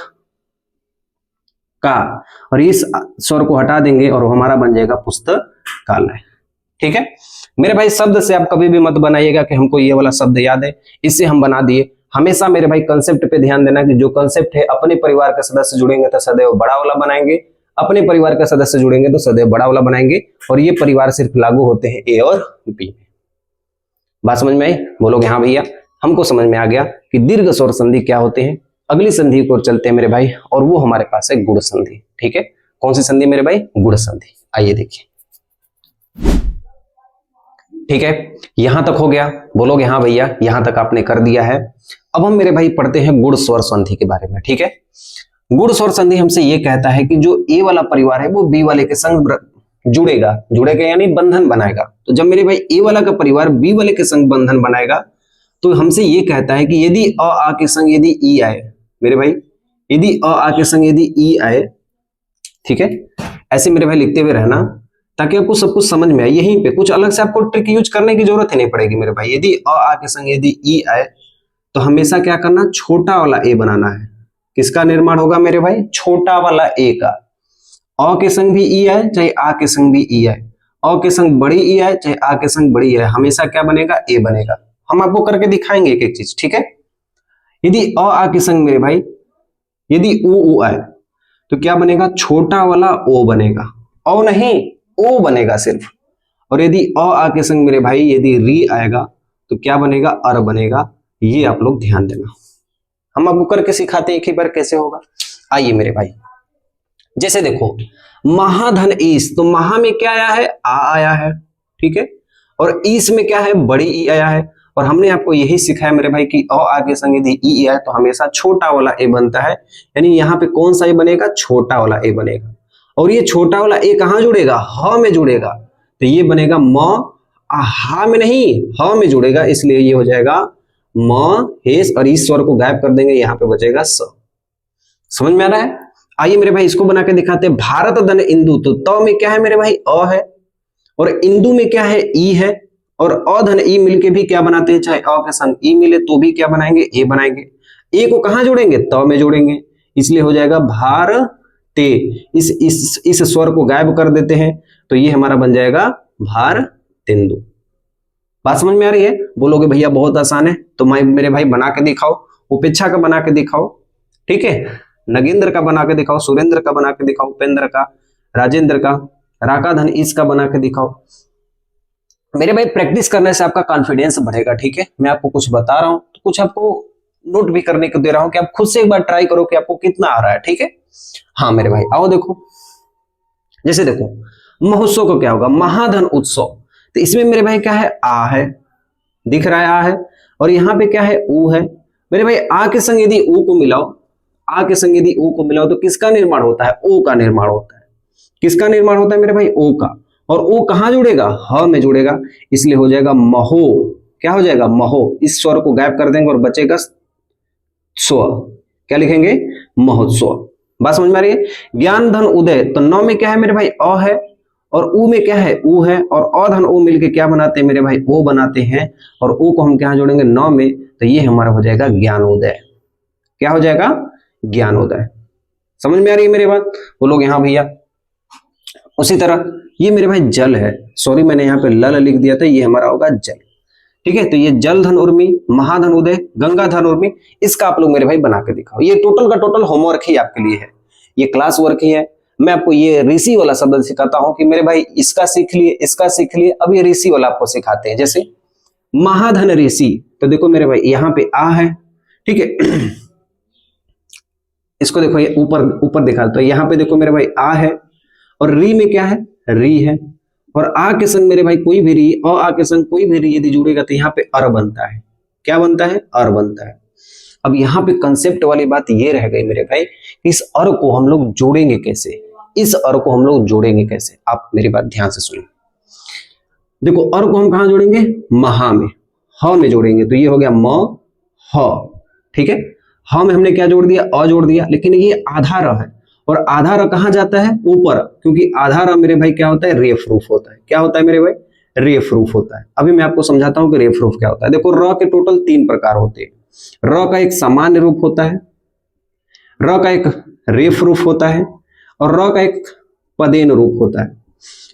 का, और इस स्वर को हटा देंगे और हमारा बन जाएगा पुस्तकालय, ठीक है। मेरे भाई शब्द से आप कभी भी मत बनाइएगा कि हमको ये वाला शब्द याद है, इससे हम बना दिए। हमेशा मेरे भाई कंसेप्ट पे ध्यान देना कि जो कंसेप्ट है, अपने परिवार के सदस्य जुड़ेंगे तो सदैव बड़ा वाला बनाएंगे, अपने परिवार के सदस्य जुड़ेंगे तो सदैव बड़ा वाला बनाएंगे, और ये परिवार सिर्फ लागू होते हैं ए और बी में। बात समझ में आई, बोलोगे हाँ भैया हमको समझ में आ गया कि दीर्घ स्वर संधि क्या होते हैं। अगली संधि को चलते हैं मेरे भाई, और वो हमारे पास है गुण संधि, ठीक है। कौन सी संधि मेरे भाई, गुण संधि। आइए देखिए, ठीक है, यहां तक हो गया, बोलोगे हाँ भैया यहां तक आपने कर दिया है। अब हम मेरे भाई पढ़ते हैं गुण स्वर संधि के बारे में, ठीक है। गुण स्वर संधि हमसे ये कहता है कि जो ए वाला परिवार है वो बी वाले के संग जुड़ेगा यानी बंधन बनाएगा। तो जब मेरे भाई ए वाला का परिवार बी वाले के संग बंधन बनाएगा तो हमसे ये कहता है कि यदि अ आ के संग यदि ई आए मेरे भाई, यदि अ आ के संग यदि ई आए, ठीक है, ऐसे मेरे भाई लिखते हुए रहना ताकि आपको सब कुछ समझ में आए। यहीं पे कुछ अलग से आपको ट्रिक यूज करने की जरूरत ही नहीं पड़ेगी मेरे भाई। यदि अ आ के संग यदि ई आए तो हमेशा क्या करना, छोटा वाला ए बनाना है। किसका निर्माण होगा मेरे भाई, छोटा वाला ए का। अ के संग भी ई आए चाहे आ के संग भी ई आए, अ के संग बड़ी ई आए चाहे आ के संग बड़ी आए, हमेशा क्या बनेगा, ए बनेगा। हम आपको करके दिखाएंगे एक एक चीज, ठीक है। यदि अ आ के संग मेरे भाई यदि उ आए तो क्या बनेगा, छोटा वाला ओ बनेगा, ओ नहीं ओ बनेगा सिर्फ। और यदि अ आ के संग मेरे भाई यदि री आएगा तो क्या बनेगा, अर बनेगा। ये आप लोग ध्यान देना, हम आपको करके सिखाते हैं एक ही बार कैसे होगा। आइए मेरे भाई, जैसे देखो महाधन ईस, तो महा में क्या आया है, आ आया है, ठीक है, और ईस में क्या है, बड़ी ई आया है। और हमने आपको यही सिखाया मेरे भाई कि अ आगे संग यदि ई आए तो हमेशा छोटा वाला ए बनता है, यानी यहाँ पे कौन सा ए बनेगा, छोटा वाला ए बनेगा। और ये छोटा वाला ए कहाँ जुड़ेगा, ह में जुड़ेगा, तो ये बनेगा म, हा में नहीं ह में जुड़ेगा, इसलिए ये हो जाएगा म हेस, और इस स्वर को गायब कर देंगे, यहाँ पे बचेगा स। समझ में आ रहा है। आइए मेरे भाई इसको बना के दिखाते हैं। भारत धन इंदु, तो त में क्या है मेरे भाई, अ है, और इंदु में क्या है, ई है, और अ धन ई मिलके भी क्या बनाते हैं, चाहे अ के संग ई मिले तो भी क्या बनाएंगे, ए बनाएंगे। ए को कहां जोड़ेंगे, त में जोड़ेंगे, इसलिए हो जाएगा भार ते। इस स्वर को गायब कर देते हैं तो ये हमारा बन जाएगा भार तेंदु। बात समझ में आ रही है, बोलोगे भैया बहुत आसान है, तो मैं मेरे भाई बना के दिखाओ, उपेक्षा का बना के दिखाओ, ठीक है, नगेंद्र का बना के दिखाओ, सुरेंद्र का बना के दिखाओ, उपेंद्र का, राजेंद्र का, राका धन इसका बना के दिखाओ। मेरे भाई प्रैक्टिस करने से आपका कॉन्फिडेंस बढ़ेगा, ठीक है। मैं आपको कुछ बता रहा हूं तो कुछ आपको नोट भी करने को दे रहा हूं कि आप खुद से एक बार ट्राई करो कि आपको कितना आ रहा है, ठीक है। हाँ मेरे भाई आओ देखो, जैसे देखो महोत्सव को क्या होगा, महाधन उत्सव, तो इसमें मेरे भाई क्या है, आ है, दिख रहा है आ है, और यहाँ पे क्या है, ऊ है। मेरे भाई आ के संग यदि ऊ को मिलाओ, आ के संग यदि ऊ को मिलाओ तो किसका निर्माण होता है, ओ का निर्माण होता है। किसका निर्माण होता है मेरे भाई, ओ का, और ओ कहां जुड़ेगा, ह में जुड़ेगा, इसलिए हो जाएगा महो। क्या हो जाएगा, महो। इस स्वर को गायब कर देंगे और बचेगा स्व, क्या लिखेंगे, महोत्सव। बात समझ में आ रही है। ज्ञान धन उदय, तो नौ में क्या है मेरे भाई, अ है, और ऊ में क्या है, ऊ है, और अ धन ऊ मिलके क्या बनाते हैं मेरे भाई, ओ बनाते हैं, और ओ को हम क्या जोड़ेंगे, नौ में, तो ये हमारा हो जाएगा ज्ञानोदय। क्या हो जाएगा, ज्ञानोदय। समझ में आ रही है मेरी बात? वो लोग यहाँ भैया। उसी तरह ये मेरे भाई जल है, सॉरी मैंने यहाँ पे ल लिख दिया था, ये हमारा होगा जल। ठीक है, तो ये जल धन उर्मी, महाधन उदय, गंगा धन उर्मी, इसका आप लोग मेरे भाई बना के दिखाओ। ये टोटल का टोटल होमवर्क ही आपके लिए है, ये क्लास वर्क ही है। मैं आपको ये ऋषि वाला शब्द सिखाता हूं कि मेरे भाई इसका सीख लिए, इसका सीख लिए, अब ये ऋषि वाला आपको सिखाते हैं। जैसे महाधन ऋषि, तो देखो मेरे भाई यहाँ पे आ है, ठीक है, इसको देखो ये ऊपर ऊपर दिखा, तो यहाँ पे देखो मेरे भाई आ है, और री में क्या है, री है, और आ के संग मेरे भाई कोई भी री, और आ के संग कोई भी री यदि जुड़ेगा तो यहाँ पे अर बनता है। क्या बनता है? अर बनता है। अब यहाँ पे कंसेप्ट वाली बात ये रह गई मेरे भाई, इस अर को हम लोग जोड़ेंगे कैसे, इस अर को हम लोग जोड़ेंगे कैसे? आप मेरी बात ध्यान से सुनिए। देखो अर को हम कहां जोड़ेंगे? महा में, ह में जोड़ेंगे, तो ये हो गया म ह। ठीक है, ह में हमने क्या जोड़ दिया? अ जोड़ दिया, लेकिन ये आधा र है, और आधा र कहां जाता है? ऊपर, क्योंकि आधा र मेरे भाई क्या होता है? रेफ रूफ होता है। क्या होता है मेरे भाई? रेफ रूफ होता है। अभी मैं आपको समझाता हूं कि रेफ रूफ क्या होता है। देखो र के टोटल 3 प्रकार होते हैं। र का एक सामान्य रूप होता है, र का एक रेफ रूप होता है, और र का एक पदेन रूप होता है।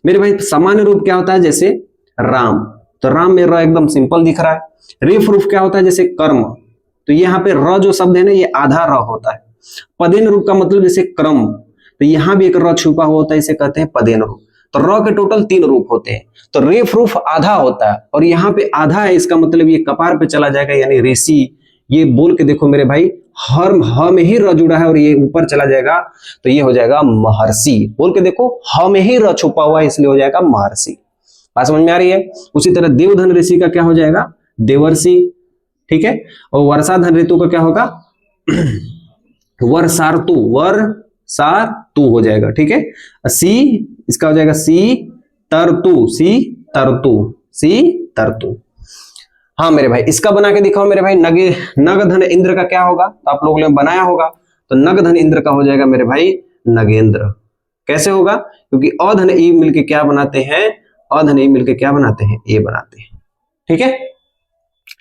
मेरे भाई सामान्य रूप क्या होता है? जैसे राम, तो राम में र एकदम सिंपल दिख रहा है। रेफ रूप क्या होता है? जैसे कर्म, तो यहाँ पे र जो शब्द है ना, ये आधा र होता है। पदेन रूप का मतलब जैसे क्रम, तो यहाँ भी एक र छुपा हुआ होता है, इसे कहते हैं पदेन रूप। तो र के टोटल 3 रूप होते हैं। तो रेफ रूप आधा होता है, और यहाँ पे आधा है, इसका मतलब ये कपार पे चला जाएगा, यानी ऋषि। ये बोल के देखो मेरे भाई, हर ह में ही र जुड़ा है और ये ऊपर चला जाएगा, तो ये हो जाएगा महर्षि। बोल के देखो, ह में ही र छुपा हुआ है, इसलिए हो जाएगा महर्षि। बात समझ में आ रही है? उसी तरह देवधन ऋषि का क्या हो जाएगा? देवर्षि। ठीक है, और वर्षाधन ऋतु का क्या होगा? वर्षार्तु, वर्षार्तु हो जाएगा। ठीक है, सी इसका हो जाएगा सी तरतु, सी तरतु, सी तरतु। हाँ मेरे भाई, इसका बना के दिखाओ मेरे भाई। नगधन इंद्र का क्या होगा? तो आप लोगों ने बनाया होगा, तो नगधन इंद्र का हो जाएगा मेरे भाई नगेंद्र। कैसे होगा? क्योंकि अधन ई मिलके क्या बनाते हैं? अधन ई मिलके क्या बनाते हैं? ए बनाते हैं। ठीक है,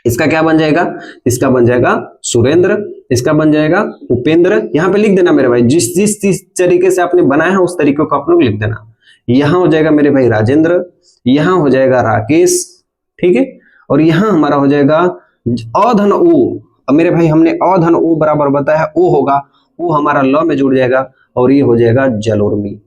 इसका क्या बन जाएगा? इसका बन जाएगा सुरेंद्र, इसका बन जाएगा उपेंद्र। यहाँ पे लिख देना मेरे भाई, जिस जिस तरीके से आपने बनाया है उस तरीके को आप लोग लिख देना। यहाँ हो जाएगा मेरे भाई राजेंद्र, यहाँ हो जाएगा राकेश। ठीक है, और यहाँ हमारा हो जाएगा अधन ओ। अब मेरे भाई हमने अधन ओ बराबर बताया, ओ होगा, ओ हमारा ल में जुड़ जाएगा, और ये हो जाएगा जलोर्मी।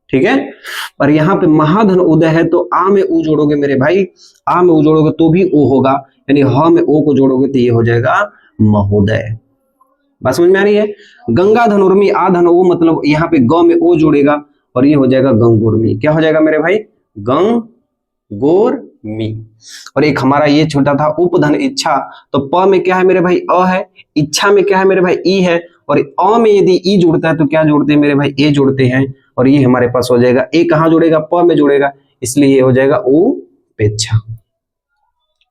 ठीक है, और यहाँ पे महाधन उदय है, तो आ में ऊ जोड़ोगे मेरे भाई, आ में ऊ जोड़ोगे तो भी ओ होगा, यानी ह में ओ को जोड़ोगे तो ये हो जाएगा महोदय। बात समझ में आ रही है? गंगा धन उर्मी, आ धन ओ, मतलब यहाँ पे ग में ओ जोड़ेगा, और ये हो जाएगा गंगोर्मी। क्या हो जाएगा मेरे भाई? गंगोर्मी। और एक हमारा ये छोटा था उपधन इच्छा, तो प में क्या है मेरे भाई? अ है, इच्छा में क्या है मेरे भाई? ई है, और अ में यदि ई जुड़ता है तो क्या जोड़ते हैं मेरे भाई? ए जोड़ते हैं, और ये हमारे पास हो जाएगा, ए कहां जुड़ेगा? प में जुड़ेगा, इसलिए ये हो जाएगा उपेक्षा।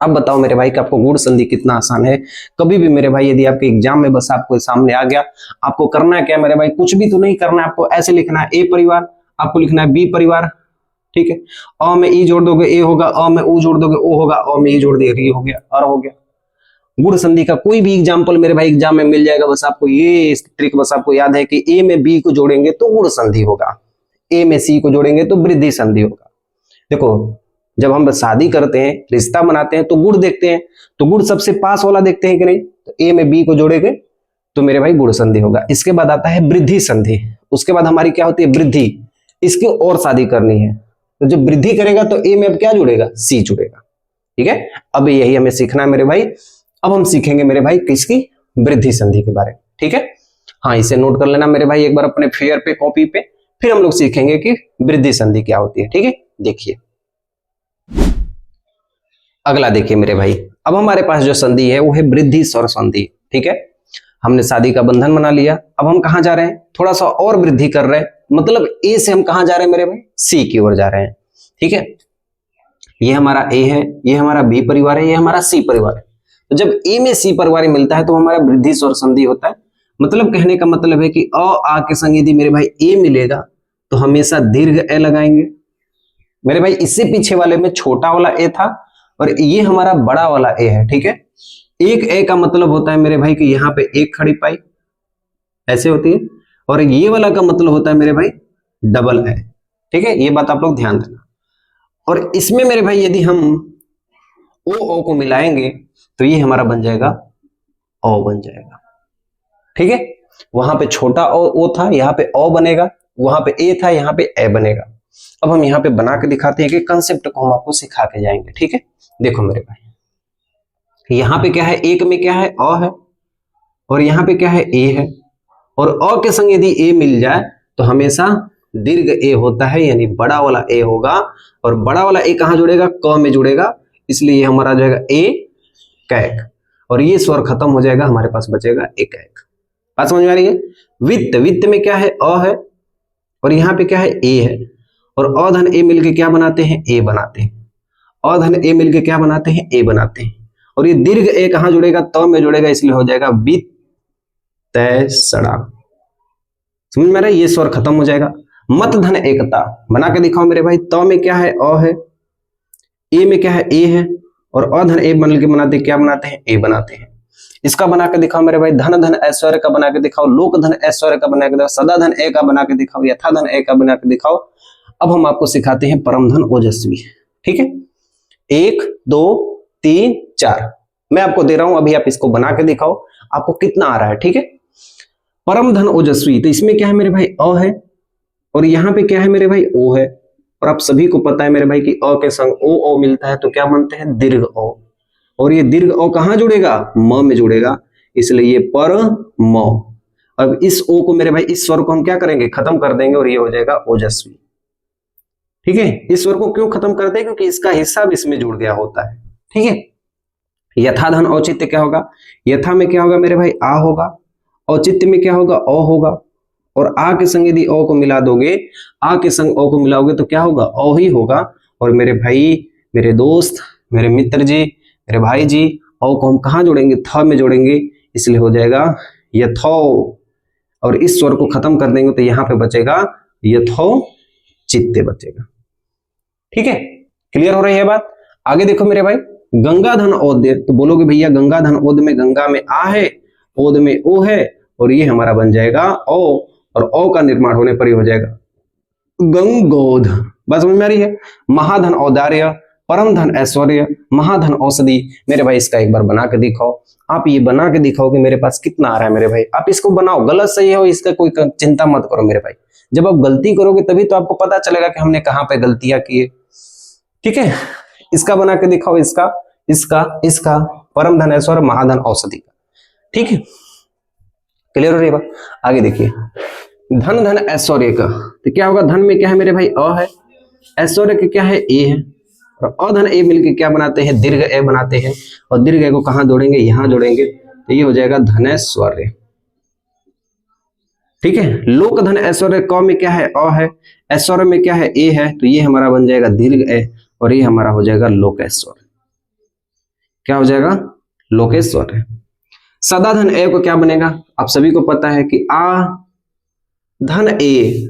अब बताओ मेरे भाई कि आपको गुण संधि कितना आसान है। कभी भी मेरे भाई यदि आपके एग्जाम में बस आपको सामने आ गया, आपको करना है क्या मेरे भाई? कुछ भी तो नहीं करना है, आपको ऐसे लिखना है ए परिवार, आपको लिखना है बी परिवार। ठीक है, अ में ई जोड़ दोगे ए होगा, अ में ऊ जोड़ दोगे ओ होगा, अ में ई जोड़ दिए री हो गया, अर हो गया। गुण संधि का कोई भी एग्जाम्पल मेरे भाई एग्जाम में मिल जाएगा, बस आपको ये ट्रिक बस आपको याद है कि ए में बी को जोड़ेंगे तो गुण संधि होगा, ए में सी को जोड़ेंगे तो वृद्धि संधि होगा। देखो जब हम शादी करते हैं, रिश्ता बनाते हैं, तो गुण देखते हैं, तो गुण सबसे पास वाला देखते हैं कि नहीं? तो ए में बी को जोड़ेंगे तो मेरे भाई गुण संधि होगा। इसके बाद आता है वृद्धि संधि, उसके बाद हमारी क्या होती है? वृद्धि। इसकी और शादी करनी है, तो जब वृद्धि करेगा तो ए में अब क्या जुड़ेगा? सी जुड़ेगा। ठीक है, अब यही हमें सीखना है मेरे भाई। अब हम सीखेंगे मेरे भाई किसकी? वृद्धि संधि के बारे में। ठीक है, हाँ इसे नोट कर लेना मेरे भाई एक बार अपने फेयर पे, कॉपी पे, फिर हम लोग सीखेंगे कि वृद्धि संधि क्या होती है। ठीक है, देखिए अगला देखिए मेरे भाई, अब हमारे पास जो संधि है वो है वृद्धि स्वर संधि। ठीक है, हमने शादी का बंधन बना लिया, अब हम कहां जा रहे हैं? थोड़ा सा और वृद्धि कर रहे हैं, मतलब ए से हम कहां जा रहे हैं मेरे भाई? सी की ओर जा रहे हैं। ठीक है, ये हमारा ए है, ये हमारा बी परिवार है, ये हमारा सी परिवार है। तो जब ए में सी परिवार मिलता है तो हमारा वृद्धि स्वर संधि होता है। मतलब कहने का मतलब है कि अ आ के संग यदि मेरे भाई ए मिलेगा तो हमेशा दीर्घ ए लगाएंगे। मेरे भाई इससे पीछे वाले में छोटा वाला ए था और ये हमारा बड़ा वाला ए है। ठीक है, एक ए का मतलब होता है मेरे भाई कि यहाँ पे एक खड़ी पाई ऐसे होती है, और ये वाला का मतलब होता है मेरे भाई डबल है। ठीक है, ये बात आप लोग ध्यान देना। और इसमें मेरे भाई यदि हम ओ को मिलाएंगे तो ये हमारा बन जाएगा ओ बन जाएगा। ठीक है, वहां पे छोटा ओ था, यहाँ पे ओ बनेगा, वहां पे ए था, यहाँ पे ए बनेगा। अब हम यहाँ पे बना के दिखाते हैं कि कंसेप्ट को हम आपको सिखा के जाएंगे। ठीक है, देखो मेरे भाई, यहाँ पे क्या है, एक में क्या है अ है, और यहाँ पे क्या है ए है, और अ के संग यदि ए मिल जाए तो हमेशा दीर्घ ए होता है, यानी बड़ा वाला ए होगा, और बड़ा वाला ए कहां जुड़ेगा, क में जुड़ेगा, इसलिए ये हमारा जो है ए कैक, और ये स्वर खत्म हो जाएगा, हमारे पास बचेगा एक एक। बात समझ में आ रही है। वित्त, वित्त में क्या है अ है, और यहाँ पे क्या है ए है, और अ धन ए मिलके क्या बनाते हैं, ए बनाते हैं, अ धन ए मिलके क्या बनाते हैं, ए बनाते हैं, और ये दीर्घ ए कहां जुड़ेगा, त में जुड़ेगा, इसलिए हो जाएगा वित्तसड़ा। समझ में आ रहा है, ये स्वर खत्म हो जाएगा। मत धन एकता बना के दिखाओ मेरे भाई, त में क्या है अ है, ए में क्या है ए है, और अ धन ए मिलके बनाते क्या बनाते हैं, ए बनाते हैं। इसका बना के दिखाओ मेरे भाई, धन धन ऐश्वर्य का बना के दिखाओ, लोक धन ऐश्वर्य का बना के दिखाओ, सदा धन ए का बना के दिखाओ, यथा धन ए का बना के दिखाओ। अब हम आपको सिखाते हैं परम धन ओजस्वी। ठीक है, 1 2 3 4 मैं आपको दे रहा हूं, अभी आप इसको बना के दिखाओ आपको कितना आ रहा है। ठीक है, परम धन ओजस्वी, तो इसमें क्या है मेरे भाई अ है, और यहाँ पे क्या है मेरे भाई ओ है, और आप सभी को पता है मेरे भाई कि अ के संग ओ मिलता है तो क्या बनते हैं, दीर्घ ओ, और ये दीर्घ ओ कहां जुड़ेगा, म में जुड़ेगा, इसलिए ये पर म। अब इस ओ को मेरे भाई, इस स्वर को हम क्या करेंगे, खत्म कर देंगे, और ये हो जाएगा ओजस्वी। ठीक है, इस स्वर को क्यों खत्म करते हैं, क्योंकि इसका हिस्सा भी इसमें जुड़ गया होता है। ठीक है, यथा धन औचित्य क्या होगा, यथा में क्या होगा मेरे भाई आ होगा, औचित्य में क्या होगा अ होगा, और आ के संग यदि ओ को मिला दोगे, आ के संग ओ को मिलाओगे तो क्या होगा, ओ ही होगा। और मेरे भाई, मेरे दोस्त, मेरे मित्र जी, मेरे भाई जी, ओ को हम कहां जोड़ेंगे, थ में जोड़ेंगे, इसलिए हो जाएगा यथो, और इस स्वर को खत्म कर देंगे तो यहां पे बचेगा यथो चित्ते बचेगा। ठीक है, क्लियर हो रही है बात। आगे देखो मेरे भाई, गंगा धन ओद्य, तो बोलोगे भैया गंगा धन ओद में गंगा में आ है, ओद में ओ है, और ये हमारा बन जाएगा ओ, और ओ का निर्माण होने पर ही हो जाएगा गंगोध। बात समझ में आ रही है। महाधन औदार्य, परम धन ऐश्वर्य, महाधन औषधि। मेरे भाई इसका एक बार बना के दिखाओ, आप ये बना के दिखाओ कि मेरे पास कितना आ रहा है। मेरे भाई आप इसको बनाओ, गलत सही हो इसका कोई चिंता मत करो मेरे भाई, जब आप गलती करोगे तभी तो आपको पता चलेगा कि हमने कहां पे गलतियां की है। ठीक है, इसका बना के दिखाओ, इसका इसका इसका परम धन ऐश्वर्य, महाधन औषधि का। ठीक है, क्लियर हो रही है बात। आगे देखिए, धन धन ऐश्वर्य का, तो क्या होगा, धन में क्या है मेरे भाई अ है, ऐश्वर्य के क्या है ए है, और अधन ए मिलके क्या बनाते हैं, दीर्घ ए बनाते हैं, और दीर्घ ए को कहां जोड़ेंगे, यहां जोड़ेंगे, तो ये हो जाएगा धनैश्वर्य। ठीक है, लोक धन ऐश्वर्य, क में क्या है अ है, ऐश्वर्य में क्या है ए है, तो ये हमारा बन जाएगा दीर्घ ए, और ये हमारा हो जाएगा लोकेश्वर। क्या हो जाएगा, लोकेश्वर। सदा धन ए को क्या बनेगा, आप सभी को पता है कि आ धन ए,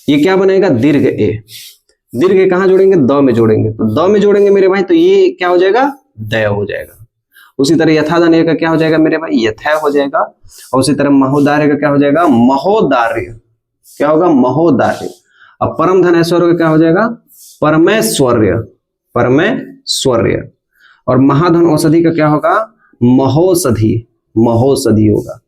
ये क्या बनेगा, दीर्घ ए, दीर्घ ए कहां जोड़ेंगे, द में जोड़ेंगे, तो द में जोड़ेंगे मेरे भाई, तो ये क्या हो जाएगा, दय हो जाएगा। उसी तरह यथा धन ए का क्या हो जाएगा मेरे भाई, यथा हो जाएगा, और उसी तरह महोदार्य का क्या हो जाएगा, महोदार्य। क्या होगा, महोदार्य। अब परम धन ऐश्वर्य का क्या हो जाएगा, परमेश्वर्य, परमेश्वर्य। और महाधन औषधि का क्या होगा, महोषधि, महोषधि होगा।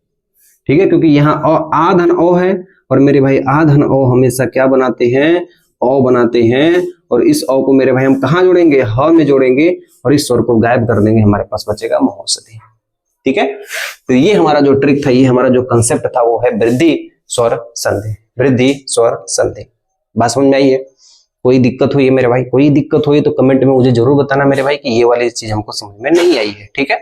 ठीक है, क्योंकि यहाँ आ धन ओ है, और मेरे भाई आ धन ओ हमेशा क्या बनाते हैं, ओ बनाते हैं, और इस ओ को मेरे भाई हम कहां जोड़ेंगे, ह में जोड़ेंगे, और इस स्वर को गायब कर देंगे, हमारे पास बचेगा महोषधि। ठीक है, तो ये हमारा जो ट्रिक था, ये हमारा जो कंसेप्ट था, वो है वृद्धि स्वर संधि, वृद्धि स्वर संधि। बात समझ में आई है। कोई दिक्कत हुई है मेरे भाई, कोई दिक्कत हुई तो कमेंट में मुझे जरूर बताना मेरे भाई कि ये वाली चीज हमको समझ में नहीं आई है। ठीक है,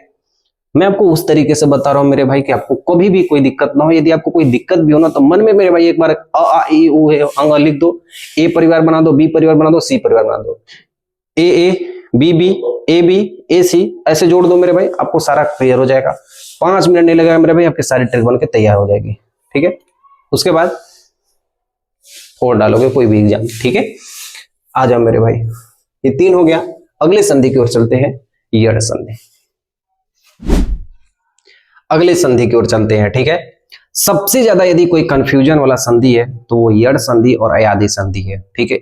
मैं आपको उस तरीके से बता रहा हूं मेरे भाई कि आपको कभी भी कोई दिक्कत ना हो। यदि आपको कोई दिक्कत भी हो ना, तो मन में मेरे भाई एक बार अ आ ई उ अंग लिख दो, ए परिवार बना दो, बी परिवार बना दो, सी परिवार बना दो, A B B, A B A C, ऐसे जोड़ दो मेरे भाई, आपको सारा क्लियर हो जाएगा। 5 मिनट नहीं लगेगा मेरे भाई, आपकी सारी ट्रिक बन के तैयार हो जाएगी। ठीक है, उसके बाद और डालोगे कोई भी एग्जाम। ठीक है, आ जाओ मेरे भाई, ये 3 हो गया। अगले संधि की ओर चलते हैं, यड़ संधि। अगले संधि की ओर चलते हैं। ठीक है, सबसे ज्यादा यदि कोई कंफ्यूजन वाला संधि है तो वो यड़ संधि और अयादि संधि है। ठीक है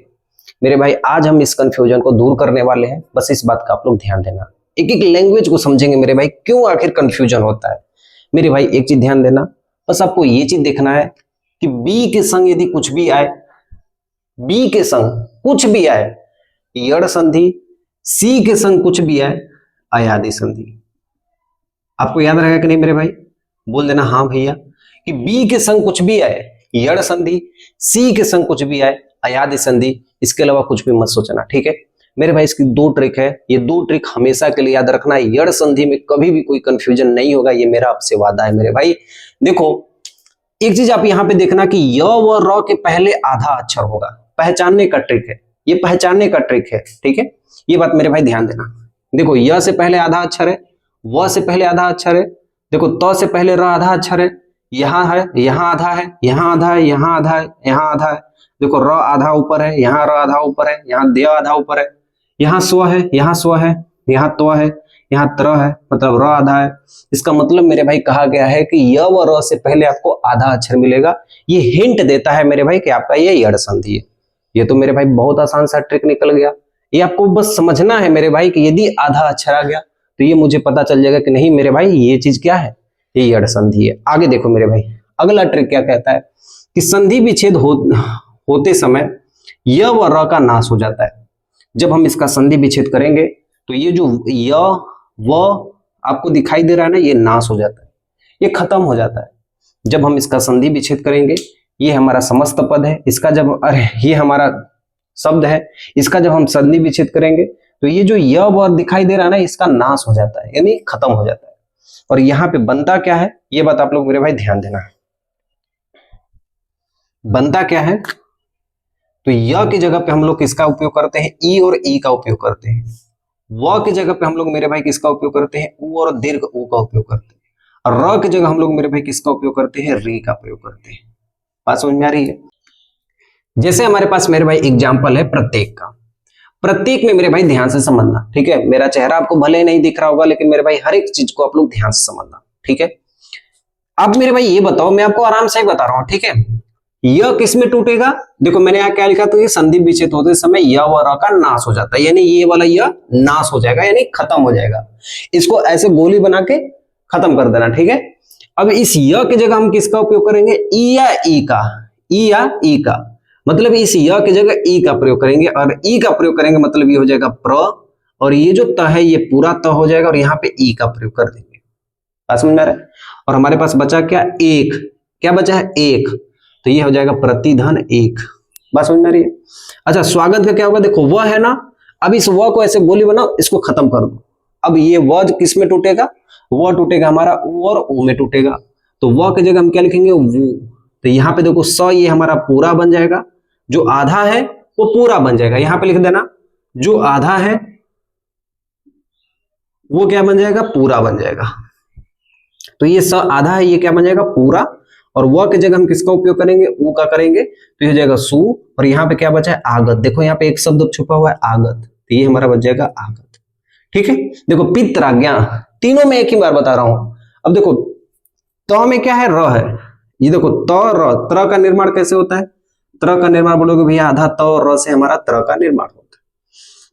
मेरे भाई, आज हम इस कंफ्यूजन को दूर करने वाले हैं, बस इस बात का आप लोग ध्यान देना। एक एक लैंग्वेज को समझेंगे मेरे भाई, क्यों आखिर कंफ्यूजन होता है। मेरे भाई एक चीज ध्यान देना, बस आपको ये चीज देखना है कि बी के संग यदि कुछ भी आए, बी के संग कुछ भी आए यड़ संधि, सी के संग कुछ भी आए अयादि संधि। आपको याद रहेगा कि नहीं मेरे भाई, बोल देना हाँ भैया, कि बी के संग कुछ भी आए यड़ संधि, सी के संग कुछ भी आए अयादि संधि, इसके अलावा कुछ भी मत सोचना। ठीक है मेरे भाई, इसकी दो ट्रिक है, ये दो ट्रिक हमेशा के लिए याद रखना है। यड़ संधि में कभी भी कोई कंफ्यूजन नहीं होगा, ये मेरा आपसे वादा है मेरे भाई। देखो एक चीज आप यहां पे देखना कि य व र के पहले आधा अक्षर होगा, पहचानने का ट्रिक है, ये पहचानने का ट्रिक है। ठीक है ये बात मेरे भाई ध्यान देना। देखो य से पहले आधा अक्षर है, व से पहले आधा अक्षर है, देखो त से पहले र आधा अक्षर है, यहाँ है, यहाँ आधा है, यहाँ आधा है, यहाँ आधा है, यहाँ आधा है, देखो र आधा ऊपर है, यहाँ र आधा ऊपर है, यहाँ द आधा ऊपर है, यहाँ स्व है, यहाँ स्व है, यहाँ त्व है, यहाँ त्र है, मतलब र आधा है। इसका मतलब मेरे भाई कहा गया है कि य व र से पहले आपको आधा अक्षर मिलेगा। ये हिंट देता है मेरे भाई कि आपका ये यड़ संधि है। ये तो मेरे भाई बहुत आसान सा ट्रिक निकल गया। ये आपको बस समझना है मेरे भाई कि यदि आधा अक्षर आ गया तो ये मुझे पता चल जाएगा कि नहीं मेरे भाई ये चीज क्या है, ये यड़ संधि है। आगे देखो मेरे भाई, अगला ट्रिक क्या कहता है कि संधि विच्छेद होते समय य व र का नाश हो जाता है। जब हम इसका संधि विच्छेद करेंगे तो ये जो य व आपको दिखाई दे रहा है ना, ये नाश हो जाता है, ये खत्म हो जाता है जब हम इसका संधि विच्छेद करेंगे। ये हमारा समस्त पद है, इसका जब ये हमारा शब्द है, इसका जब हम संधि विच्छेद करेंगे तो ये जो य व दिखाई दे रहा है ना, इसका नाश हो जाता है, यानी खत्म हो जाता है। और यहाँ पे बनता क्या है ये बात आप लोग मेरे भाई ध्यान देना। बनता क्या है, तो य की जगह पे हम लोग किसका उपयोग करते हैं, ई और ई का उपयोग करते हैं। व की जगह पे हम लोग मेरे भाई किसका उपयोग करते हैं, उ और दीर्घ उ का उपयोग करते हैं। और र की जगह हम लोग मेरे भाई किसका उपयोग करते हैं, री का प्रयोग करते हैं। बात समझ में आ रही है। जैसे हमारे पास मेरे भाई एग्जाम्पल है प्रत्येक का। प्रत्येक में मेरे भाई ध्यान से समझना, ठीक है। मेरा चेहरा आपको भले नहीं दिख रहा होगा, लेकिन मेरे भाई हर एक चीज को आप लोग ध्यान से समझना, ठीक है। अब मेरे भाई ये बताओ, मैं आपको आराम से ही बता रहा हूं, ठीक है। यह किस में टूटेगा, देखो मैंने यहाँ क्या लिखा, तो ये संधि विच्छेद होते समय य व र का नाश हो जाता है, यानी ये वाला यह नाश हो जाएगा, यानी खत्म हो जाएगा। इसको ऐसे गोली बना के खत्म कर देना, ठीक है। अब इस य की जगह हम किसका उपयोग करेंगे, ई या ई का, ई या ई का, मतलब इस य की जगह ई का प्रयोग करेंगे, और ई का प्रयोग करेंगे मतलब ये हो जाएगा प्र, और ये जो त है ये पूरा त हो जाएगा, और यहाँ पे ई का प्रयोग कर देंगे। बात समझ में आ रहा है। और हमारे पास बचा क्या, एक, क्या बचा है, एक, तो ये हो जाएगा प्रतिधन एक। बात समझ में आ रही है। अच्छा, स्वागत का क्या होगा, देखो वह है ना, अब इस व को ऐसे गोली बनाओ, इसको खत्म कर दो। अब ये व किस में टूटेगा, वह टूटेगा हमारा उ और उ में टूटेगा, तो व की जगह हम क्या लिखेंगे, वो। तो यहाँ पे देखो स ये हमारा पूरा बन जाएगा, जो आधा है वो पूरा बन जाएगा, यहां पे लिख देना, जो आधा है वो क्या बन जाएगा, पूरा बन जाएगा। तो ये स आधा है, ये क्या बन जाएगा, पूरा, और वह की जगह हम किसका उपयोग करेंगे, ऊ का करेंगे, तो ये हो जाएगा सु, और यहाँ पे क्या बचा है, आगत। देखो यहाँ पे एक शब्द छुपा हुआ है, आगत, तो ये हमारा बच जाएगा आगत, ठीक है। देखो पित्राज्ञा, तीनों में एक ही बार बता रहा हूं। अब देखो त में क्या है, र है, ये देखो त र, त्र का निर्माण कैसे होता है, त्र का निर्माण बोलोगे भैया, आधा त और र से हमारा त्र का निर्माण होता है,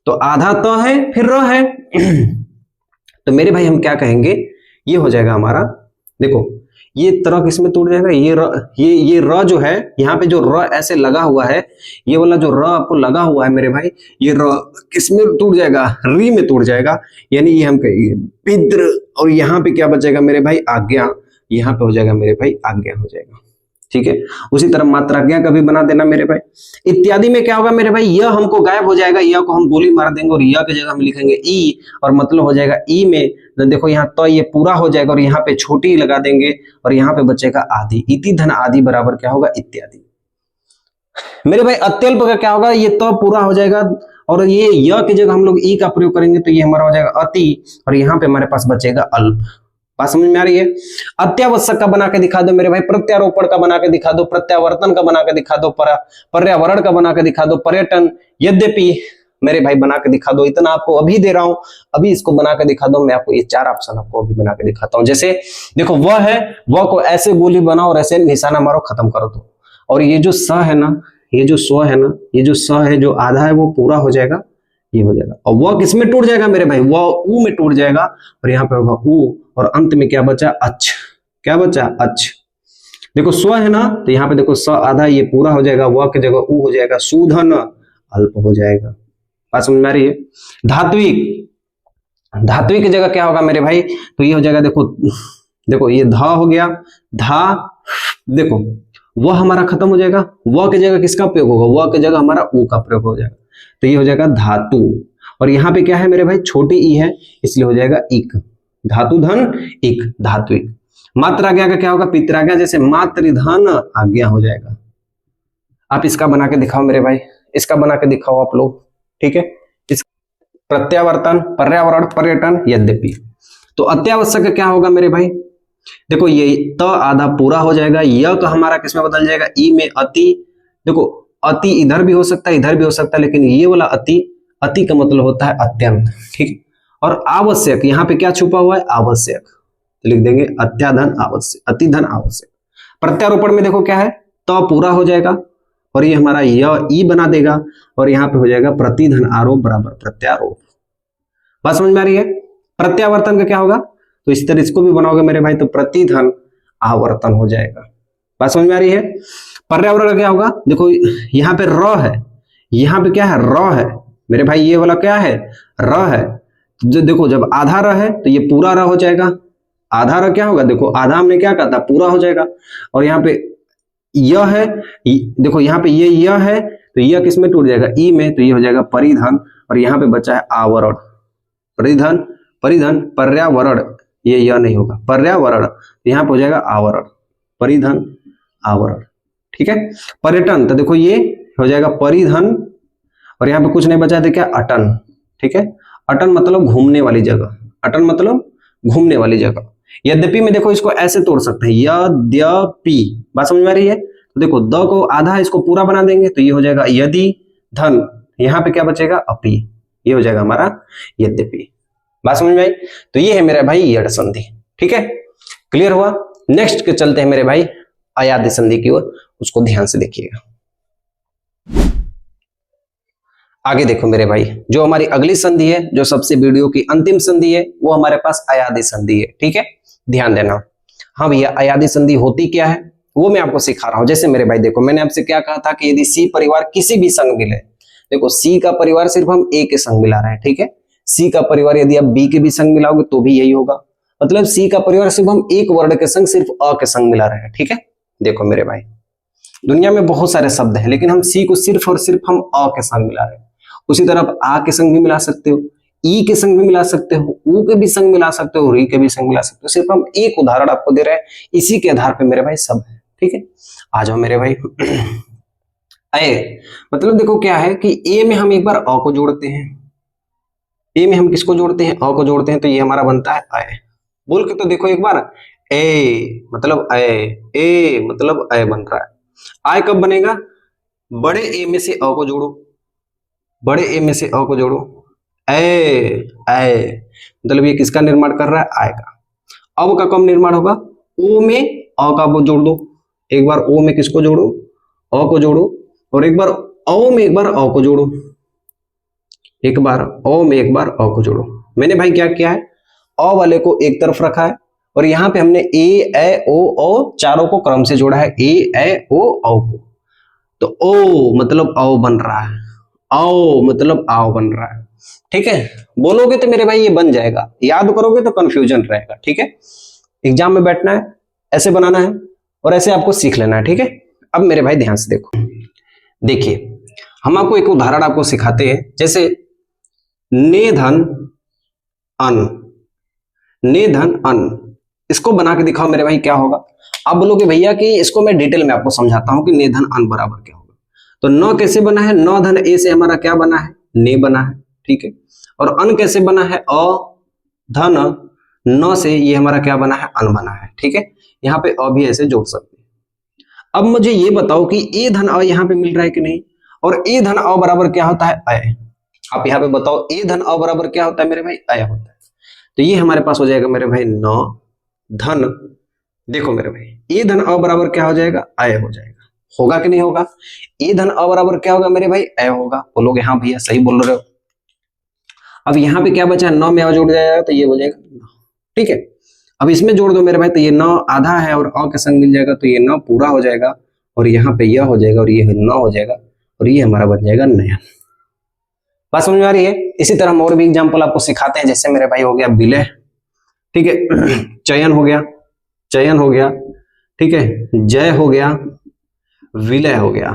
तो आधा त है फिर र है। तो मेरे भाई हम क्या कहेंगे, ये हो जाएगा हमारा, देखो ये त्र किसमें टूट जाएगा, ये र, ये र जो है, यहाँ पे जो र ऐसे लगा हुआ है, ये वाला जो र आपको लगा हुआ है मेरे भाई, ये र किसमें टूट जाएगा, री में टूट जाएगा, यानी ये हम कहेंगे पिद्र, और यहाँ पे क्या बचेगा मेरे भाई, आज्ञा, यहाँ पे हो जाएगा मेरे भाई आज्ञा हो जाएगा, ठीक है। उसी तरह मात्राज्ञा का भी बना देना मेरे भाई। इत्यादि में क्या होगा मेरे भाई, यह हमको गायब हो जाएगा, यह को हम गोली मार देंगे, और यह की जगह हम लिखेंगे ई, और मतलब हो जाएगा ई में, देखो यहाँ तो ये पूरा हो जाएगा, और यहाँ पे छोटी लगा देंगे, और यहाँ पे बचेगा आदि, इति धन आदि बराबर क्या होगा, इत्यादि। मेरे भाई अत्यल्प का क्या होगा, ये तो पूरा हो जाएगा, और ये य की जगह हम लोग ई का प्रयोग करेंगे, तो ये हमारा हो जाएगा अति, और यहाँ पे हमारे पास बचेगा अल्प। बात समझ में आ रही है। अत्यावश्यक का बना के दिखा दो मेरे भाई, प्रत्यारोपण का बना के दिखा दो, प्रत्यावर्तन का बना के दिखा दो, पर्यावरण का बना के दिखा दो, पर्यटन। यद्यपि मेरे भाई बना के दिखा दो, इतना आपको अभी दे रहा हूं, अभी इसको बना के दिखा दो। मैं आपको ये 4 ऑप्शन आपको अभी बना के दिखाता हूं। जैसे देखो वह है, वह को ऐसे गोली बनाओ और ऐसे निशाना मारो, खत्म करो तो। और ये जो स है ना, ये जो स्व है ना, ये जो स है जो आधा है वो पूरा हो जाएगा, ये हो जाएगा। और वह किसमें टूट जाएगा मेरे भाई, वह ऊ में टूट जाएगा, और यहाँ पे होगा ऊ, और अंत में क्या बचा, अच्छ। क्या बचा, अच्छ। देखो स्व है ना, तो यहाँ पे देखो स आधा, ये पूरा हो जाएगा, वह की जगह ऊ हो जाएगा, सूधन अल्प हो जाएगा। बात समझ में आ रही है। धात्विक, धात्विक की जगह क्या होगा मेरे भाई, तो ये हो जाएगा, देखो देखो ये धा हो गया, धा, देखो वह हमारा खत्म हो जाएगा, वह की जगह किसका प्रयोग होगा, वह की जगह हमारा ऊ का प्रयोग हो जाएगा, तो ये हो जाएगा धातु। और यहाँ पे क्या है मेरे भाई, छोटी ई है, इसलिए हो जाएगा इक, धातु धन इक, धात्विक। मात्राज्ञा का क्या होगा, पितराज्ञा, जैसे मातृधन आज्ञा हो जाएगा। आप इसका बना के दिखाओ मेरे भाई, इसका बना के दिखाओ आप लोग, ठीक है। इस प्रत्यावर्तन, पर्यावरण, पर्यटन, यद्यपि। तो अत्यावश्यक क्या होगा मेरे भाई, देखो ये त आधा पूरा हो जाएगा, य का हमारा किसमें बदल जाएगा, ई में अति। देखो अति इधर भी हो सकता है, इधर भी हो सकता है, लेकिन ये वाला अति, अति का मतलब होता है अत्यंत, ठीक है। और आवश्यक, यहाँ पे क्या छुपा हुआ है, आवश्यक, तो लिख देंगे अत्याधन आवश्यक, अतिधन आवश्यक। प्रत्यारोपण में देखो क्या है, त पूरा हो जाएगा, और ये हमारा य ई बना देगा, और यहाँ पे हो जाएगा प्रतिधन आरोप बराबर प्रत्यारोप। बात समझ में आ रही है। प्रत्यावर्तन का क्या होगा, तो इस तरह इसको भी बनाओगे मेरे भाई, तो प्रतिधन आवर्तन हो जाएगा। बात समझ में आ रही है। पर्यावरण का क्या होगा, देखो यहाँ पे र है, यहाँ पे क्या है, र है मेरे भाई, ये वाला क्या है, र है। जो देखो जब आधा र है तो ये पूरा र हो जाएगा, आधा र क्या होगा, देखो आधा हमने क्या कहा था, पूरा हो जाएगा। और यहाँ पे यह है, देखो यहाँ पे ये यह है, तो यह किस में टूट जाएगा, ई में, तो ये हो जाएगा परिधन। और यहाँ पे बचा है आवरण, परिधन, परिधन, पर्यावरण, ये यह नहीं होगा, पर्यावरण, यहाँ पे हो जाएगा आवरण, परिधन, आवरण, ठीक है। पर्यटन, तो देखो ये हो जाएगा परिधन, और यहाँ पे कुछ नहीं बचा है, क्या, अटन, ठीक है। अटन मतलब घूमने वाली जगह, अटन मतलब घूमने वाली जगह। यद्यपि में देखो इसको ऐसे तोड़ सकते हैं, यद्यपि। बात समझ में आ रही है। तो देखो द को आधा इसको पूरा बना देंगे, तो ये हो जाएगा यदि धन, यहाँ पे क्या बचेगा, अपि, ये हो जाएगा हमारा यद्यपि। बात समझ में आई। तो ये है मेरे भाई यड़ संधि, ठीक है, क्लियर हुआ। नेक्स्ट के चलते हैं मेरे भाई अयादि संधि की ओर, उसको ध्यान से देखिएगा। आगे देखो मेरे भाई, जो हमारी अगली संधि है, जो सबसे वीडियो की अंतिम संधि है, वो हमारे पास अयादि संधि है, ठीक है, ध्यान देना। हाँ भैया, अयादि संधि होती क्या है वो मैं आपको सिखा रहा हूं। जैसे मेरे भाई देखो, मैंने आपसे क्या कहा था कि यदि सी परिवार किसी भी संग मिले, देखो सी का परिवार सिर्फ हम ए के संग मिला रहे हैं, ठीक है। सी का परिवार यदि आप बी के भी संग मिलाओगे तो भी यही होगा, मतलब सी का परिवार सिर्फ हम एक वर्ण के संग, सिर्फ अ के संग मिला रहे हैं, ठीक है। देखो मेरे भाई, दुनिया में बहुत सारे शब्द हैं, लेकिन हम सी को सिर्फ और सिर्फ हम अ के संग मिला रहे हैं। उसी तरह आप आ के संग भी मिला सकते हो, ई के संग भी मिला सकते हो, ऊ के भी संग मिला सकते हो, री के भी संग मिला सकते हो। सिर्फ हम एक उदाहरण आपको दे रहे हैं, इसी के आधार पे मेरे भाई सब है, ठीक है। आ जाओ मेरे भाई। ए मतलब देखो क्या है कि ए में हम एक बार अ को जोड़ते हैं, ए में हम किसको जोड़ते हैं, अ को जोड़ते हैं, तो ये हमारा बनता है अय। बोल के तो देखो एक बार, ए मतलब अय, ए मतलब अय बन रहा है। आय कब बनेगा, बड़े ए में से अ को जोड़ो, बड़े ए में से अ को जोड़ो, ए ए, मतलब ये किसका निर्माण कर रहा है, आय का। अब का कब निर्माण होगा, ओ में अ का वो जोड़ दो, एक बार ओ में किसको जोड़ो, अ को जोड़ो, और एक बार औ में एक बार अ को जोड़ो, एक बार ओ में एक बार अ को जोड़ो। मैंने भाई क्या किया है, अ वाले को एक तरफ रखा है, और यहाँ पे हमने ए ओ औ चारों को क्रम से जोड़ा है, ए ओ औ को। तो ओ मतलब औ बन रहा है, आओ मतलब आओ बन रहा है, ठीक है। बोलोगे तो मेरे भाई ये बन जाएगा, याद करोगे तो कंफ्यूजन रहेगा, ठीक है। एग्जाम में बैठना है, ऐसे बनाना है, और ऐसे आपको सीख लेना है, ठीक है। अब मेरे भाई ध्यान से देखो, देखिए हम आपको एक उदाहरण आपको सिखाते हैं, जैसे ने धन अन, ने धन अन, इसको बना के दिखाओ मेरे भाई क्या होगा। आप बोलोगे भैया कि इसको मैं डिटेल में आपको समझाता हूं कि ने धन अन बराबर क्या होगा। तो न कैसे बना है, न धन ए से हमारा क्या बना है, ने बना है, ठीक है। और अन कैसे बना है, अ धन न से ये हमारा क्या बना है, अन बना है, ठीक है। यहाँ पे अ भी ऐसे जोड़ सकते हैं। अब मुझे ये बताओ कि ए धन अ यहाँ पे मिल रहा है कि नहीं, और ए धन अ बराबर क्या होता है, अय। आप यहाँ पे बताओ ए धन अ बराबर क्या होता है मेरे भाई, अय होता है। तो ये हमारे पास हो जाएगा मेरे भाई 9 धन, देखो मेरे भाई ए धन अ बराबर क्या हो जाएगा, अय हो जाएगा। होगा कि नहीं होगा, ए धन अ बराबर क्या होगा मेरे भाई, अय होगा। बोलोगे हाँ भैया सही बोल रहे हो। अब यहाँ पे क्या बचा है, 9 में जोड़ जाएगा तो ये हो जाएगा 9, ठीक है। अब इसमें जोड़ दो मेरे भाई, तो ये 9 आधा है और अ के संग मिल जाएगा तो ये 9 पूरा हो जाएगा, और यहाँ पे यह हो जाएगा और ये 9 हो जाएगा, और ये हमारा बन जाएगा नया। बात समझ में आ रही है। इसी तरह हम और भी एग्जाम्पल आपको सिखाते हैं, जैसे मेरे भाई हो गया विलय, ठीक है, चयन हो गया, चयन हो गया, ठीक है, जय हो गया, विलय हो गया,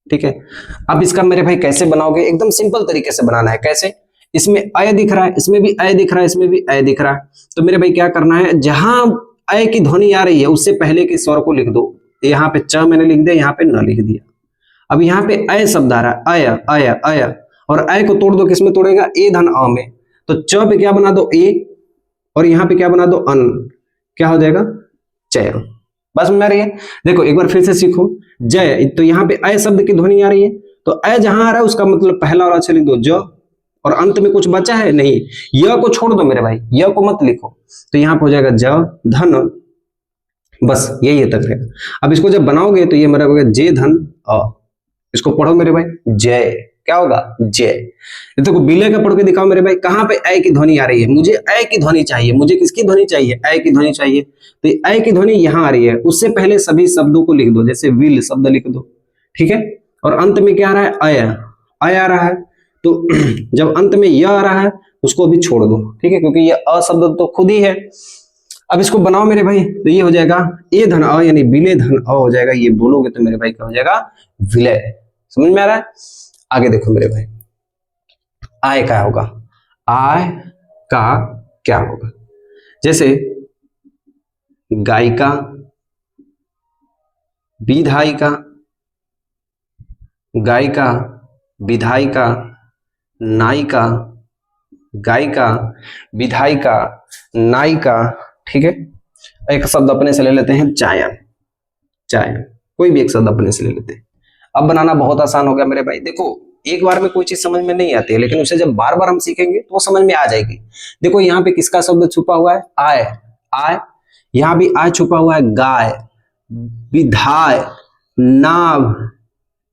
ठीक है। अब इसका मेरे भाई कैसे बनाओगे, एकदम सिंपल तरीके से बनाना है। कैसे, इसमें अय दिख रहा है, इसमें भी अय दिख रहा है, इसमें भी अय दिख रहा है, तो मेरे भाई क्या करना है, जहां अय की ध्वनि आ रही है उससे पहले के स्वर को लिख दो। यहाँ पे च मैंने लिख दिया, यहाँ पे न लिख दिया। अब यहाँ पे अय शब्द आ रहा है, अय अय अय, और अय को तोड़ दो, किसमें तोड़ेगा, ए धन अ में, तो च पे क्या बना दो ए, और यहाँ पे क्या बना दो अन, क्या हो जाएगा चयन। बस में आ रही है। देखो एक बार फिर से सीखो, जय, तो यहाँ पे अय शब्द की ध्वनि आ रही है, तो अय जहां आ रहा है उसका मतलब पहला और अच्छा लिख दो ज, और अंत में कुछ बचा है नहीं, य को छोड़ दो मेरे भाई, य को मत लिखो, तो यहाँ पे हो जाएगा ज धन, बस यही तक है। अब इसको जब बनाओगे तो ये मेरा होगा जे धन अ, इसको पढ़ो मेरे भाई, जय, क्या होगा जय। देखो विलय का पढ़ के दिखाओ मेरे भाई, कहाँ पे अय की ध्वनि आ रही है, मुझे अय की ध्वनि चाहिए, मुझे किसकी ध्वनि चाहिए, अय की ध्वनि चाहिए, तो अय की ध्वनि यहाँ आ रही है, उससे पहले सभी शब्दों को लिख दो, जैसे विल शब्द लिख दो, ठीक है, और अंत में क्या आ रहा है, अय, अय आ रहा है, तो जब अंत में यह आ रहा है उसको भी छोड़ दो, ठीक है, क्योंकि यह अ शब्द तो खुद ही है। अब इसको बनाओ मेरे भाई, तो ये हो जाएगा ए धन अ, यानी विलय धन अ हो जाएगा। ये बोलोगे तो मेरे भाई क्या हो जाएगा, विलय। समझ में आ रहा है। आगे देखो मेरे भाई, आय का होगा, आय का क्या होगा, जैसे गायिका, विधायिका, गायिका, विधायिका, नायिका, गायिका, विधायिका, नायिका, ठीक है। एक शब्द अपने से ले लेते हैं चायन, चायन, कोई भी एक शब्द अपने से ले लेते हैं। अब बनाना बहुत आसान हो गया मेरे भाई। देखो एक बार में कोई चीज समझ में नहीं आती है, लेकिन उसे जब बार बार हम सीखेंगे तो वो समझ में आ जाएगी। देखो यहाँ पे किसका शब्द छुपा हुआ है, आय, आय, यहाँ भी आय छुपा हुआ है, गाय, विधाय, नाव,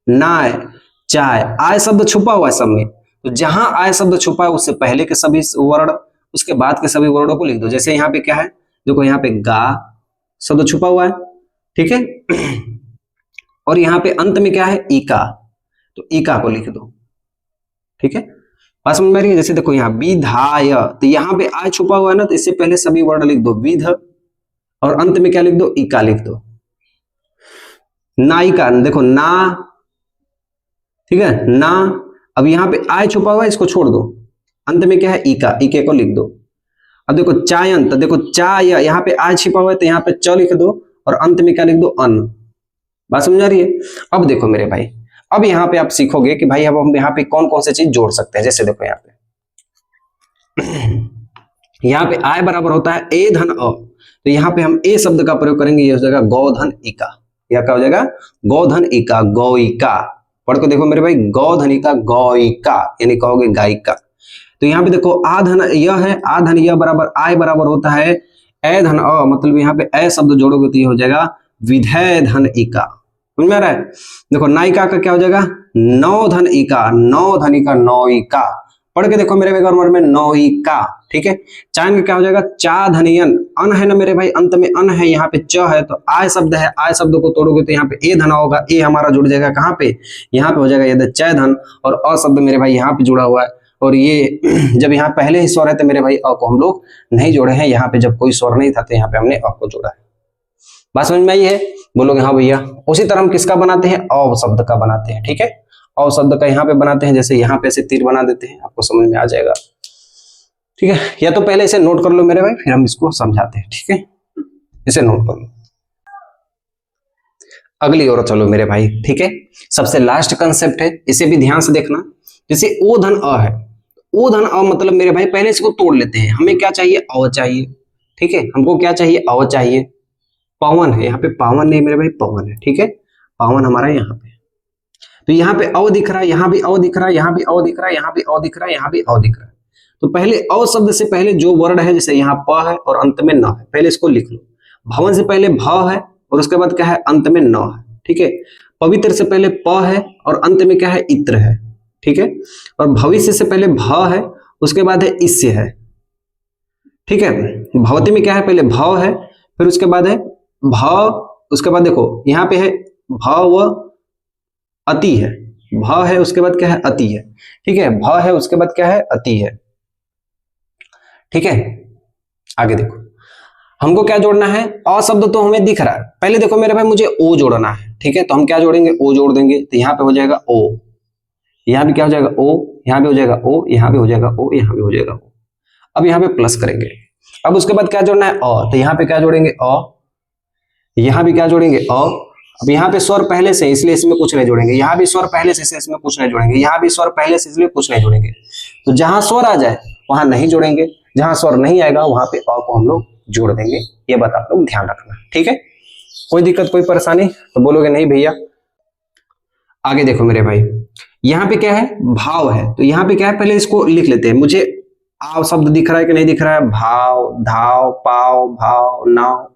नाय, चाय, आय शब्द छुपा हुआ है सब में। तो जहां आय शब्द छुपा है उससे पहले के सभी वर्ण, उसके बाद के सभी वर्णों को लिख दो। जैसे यहाँ पे क्या है, देखो यहाँ पे गा शब्द छुपा हुआ है, ठीक है, और यहाँ पे अंत में क्या है, ईका, तो ईका को लिख दो, ठीक है। बात समझ में आ रही है। जैसे देखो यहाँ विधाय, तो यहाँ पे आय छुपा हुआ है ना, तो इससे पहले सभी वर्ण लिख दो विध, और अंत में क्या लिख दो, ईका लिख दो। नायिका, देखो ना, ठीक है ना, अब यहाँ पे आय छुपा हुआ है, इसको छोड़ दो, अंत में क्या है, ईका, ईके को लिख दो। अब देखो चायन, तो देखो चाय, यहाँ पे आय छिपा हुआ है तो यहाँ पे च लिख दो, और अंत में क्या लिख दो, अन। बात समझ आ रही है। अब देखो मेरे भाई, अब यहाँ पे आप सीखोगे कि भाई अब हम यहाँ पे कौन कौन सी चीज जोड़ सकते हैं। जैसे देखो यहाँ पे यहाँ पे आय बराबर होता है ए धन अ, तो यहाँ पे हम ए शब्द का प्रयोग करेंगे, ये हो जाएगा गौधन इका। यह क्या हो जाएगा, गौधन इका, गौइका। पढ़ के देखो मेरे भाई, गौधनिका गौइका, यानी कहोगे गायिका। तो यहाँ पे देखो आ धन यह है, आ धन यह बराबर आय बराबर होता है ए धन अ, मतलब यहाँ पे ए शब्द जोड़ोगे तो ये हो जाएगा विधेय धन इका। समझ में आ रहा है। देखो नायिका का क्या हो जाएगा, नौ धन इका, नौ धनिका नौइका। पढ़ के देखो मेरे भाई गौरमर में, नौइका, ठीक है। चायन का क्या हो जाएगा, चा धनियन, अन है ना मेरे भाई, अंत में अन है, यहाँ पे च है, तो आय शब्द है, आय शब्द को तोड़ोगे तो यहाँ पे ए धन होगा, ए हमारा जुड़ जाएगा कहाँ पे, यहाँ पे हो जाएगा ये चय धन, और अ शब्द मेरे भाई यहाँ पे जुड़ा हुआ है, और ये जब यहाँ पहले ही स्वर है तो मेरे भाई अ को हम लोग नहीं जोड़े हैं, यहाँ पे जब कोई स्वर नहीं था तो यहाँ पे हमने अ को जोड़ा है। बात समझ में आई है, बोलोगे हाँ भैया। उसी तरह हम किसका बनाते हैं, अव शब्द का बनाते हैं, ठीक है। अव शब्द का यहाँ पे बनाते हैं, जैसे यहाँ पे ऐसे तीर बना देते हैं, आपको समझ में आ जाएगा, ठीक है। या तो पहले इसे नोट कर लो मेरे भाई, फिर हम इसको समझाते हैं, ठीक है। इसे नोट कर लो। अगली ओर चलो मेरे भाई, ठीक है। सबसे लास्ट कंसेप्ट है, इसे भी ध्यान से देखना। जैसे ओ धन अ है, ओ धन अ मतलब मेरे भाई पहले इसको तोड़ लेते हैं। हमें क्या चाहिए, अव चाहिए, ठीक है। हमको क्या चाहिए, अव चाहिए। पवन है यहाँ पे, पावन नहीं मेरे भाई, पवन है, ठीक है। पावन हमारा यहाँ पे। तो यहाँ पे अ दिख रहा है, यहाँ भी अ दिख रहा है, यहाँ भी अ दिख रहा है, यहाँ भी अ दिख रहा है, यहाँ भी अ दिख रहा है। तो पहले अ शब्द से पहले जो वर्ण है, जैसे यहाँ प है और अंत में न है, पहले इसको लिख लो। भवन से पहले भ है और उसके बाद क्या है, अंत में न है, ठीक है। पवित्र से पहले प है और अंत में क्या है, इत्र है, ठीक है। और भविष्य से पहले भ है, उसके बाद है इस्य है, ठीक है। भवती में क्या है, पहले भव है, फिर उसके बाद है भ, उसके बाद देखो यहाँ पे है भव अति है, भ है उसके बाद क्या है, अति है, ठीक है। भ है उसके बाद क्या है, अति है, ठीक है। आगे देखो हमको क्या जोड़ना है, अ शब्द तो हमें दिख रहा है, पहले देखो मेरे भाई मुझे ओ जोड़ना है, ठीक है। तो हम क्या जोड़ेंगे, ओ जोड़ देंगे, तो यहाँ पे हो जाएगा ओ, यहाँ भी क्या हो जाएगा ओ, यहाँ भी हो जाएगा ओ, यहाँ भी हो जाएगा ओ, यहाँ भी हो जाएगा ओ। अब यहाँ पे प्लस करेंगे। अब उसके बाद क्या जोड़ना है, अ, तो यहाँ पे क्या जोड़ेंगे अ, यहाँ भी क्या जोड़ेंगे अ। अब यहाँ पे स्वर पहले से इसलिए इसमें कुछ नहीं जोड़ेंगे, यहाँ भी स्वर पहले से इसमें कुछ नहीं जोड़ेंगे, यहाँ भी स्वर पहले से इसलिए कुछ नहीं जोड़ेंगे। तो जहां स्वर आ जाए वहां नहीं जोड़ेंगे, जहां स्वर नहीं आएगा वहां पे अ को हम लोग जोड़ देंगे। ये बात आप लोग ध्यान रखना, ठीक है। कोई दिक्कत कोई परेशानी तो बोलोगे नहीं भैया। आगे देखो मेरे भाई, यहाँ पे क्या है, भाव है, तो यहाँ पे क्या है, पहले इसको लिख लेते हैं। मुझे आव शब्द दिख रहा है कि नहीं दिख रहा है, भाव, धाव, पाव, भाव, नाव।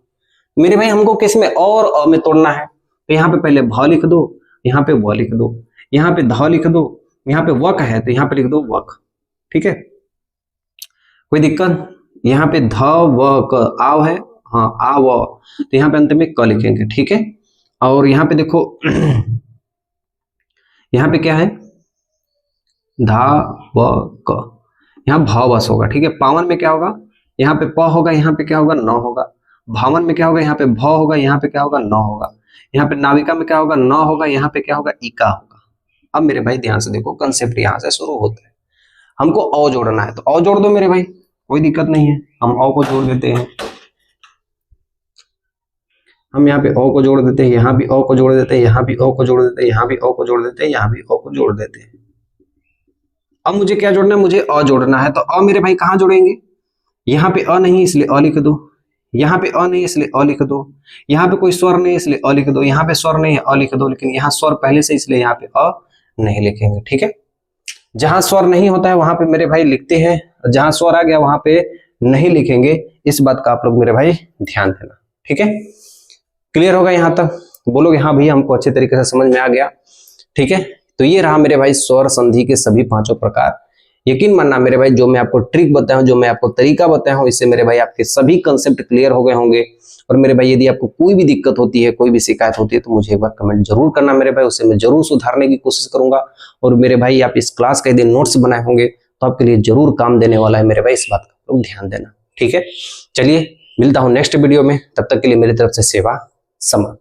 मेरे भाई हमको किस में, और अ में तोड़ना है, तो यहाँ पे पहले भ लिख दो, यहाँ पे व लिख दो, यहाँ पे ध लिख दो, यहाँ पे वक है तो यहाँ पे लिख दो वक, ठीक है। कोई दिक्कत, यहाँ पे ध व क, आव है, हाँ आ व, तो यहाँ पे अंत में क लिखेंगे, ठीक है। और यहाँ पे देखो यहाँ पे क्या है, धा व क, यहाँ भावस होगा, ठीक है। पावन में क्या होगा, यहाँ पे प होगा, यहाँ पे क्या होगा, न होगा। भावन में क्या होगा, यहाँ पे भ होगा, यहाँ पे क्या होगा, न होगा। यहाँ पे नाविका में क्या होगा, न होगा, यहाँ पे क्या होगा, इका होगा। अब मेरे भाई ध्यान से देखो, कंसेप्ट यहाँ से शुरू होता है। हमको अ जोड़ना है, तो अ जोड़ दो मेरे भाई, कोई दिक्कत नहीं है, हम अ को जोड़ देते हैं। हम यहाँ पे अ को जोड़ देते हैं, यहाँ भी अ को जोड़ देते हैं, यहाँ भी अ को जोड़ देते हैं, यहाँ भी अ को जोड़ देते हैं, यहाँ भी अ को जोड़ देते हैं। अब मुझे क्या जोड़ना है, मुझे अ जोड़ना है, तो अ मेरे भाई कहाँ जोड़ेंगे, यहाँ पे अ नहीं इसलिए अ लिख दो, यहाँ पे अ नहीं इसलिए अ लिख दो, यहाँ पे कोई स्वर नहीं इसलिए अ लिख दो, यहाँ पे स्वर नहीं है अ लिख दो, लेकिन यहाँ स्वर पहले से इसलिए यहाँ पे अ नहीं लिखेंगे, ठीक है। जहां स्वर नहीं होता है वहां पे मेरे भाई लिखते हैं, जहां स्वर आ गया वहां पे नहीं लिखेंगे। इस बात का आप लोग मेरे भाई ध्यान देना, ठीक है। क्लियर होगा यहाँ तक, बोलोगे हाँ भैया हमको अच्छे तरीके से समझ में आ गया, ठीक है। तो ये रहा मेरे भाई स्वर संधि के सभी पांचों प्रकार। यकीन मानना मेरे भाई, जो मैं आपको ट्रिक बताया हूं, जो मैं आपको तरीका बताया हूं, इससे मेरे भाई आपके सभी कंसेप्ट क्लियर हो गए होंगे। और मेरे भाई यदि आपको कोई भी दिक्कत होती है, कोई भी शिकायत होती है, तो मुझे एक बार कमेंट जरूर करना मेरे भाई, उससे मैं जरूर सुधारने की कोशिश करूंगा। और मेरे भाई आप इस क्लास के दिन नोट्स बनाए होंगे तो आपके लिए जरूर काम देने वाला है मेरे भाई, इस बात का ध्यान देना, ठीक है। चलिए मिलता हूं नेक्स्ट वीडियो में, तब तक के लिए मेरी तरफ से सेवा समा।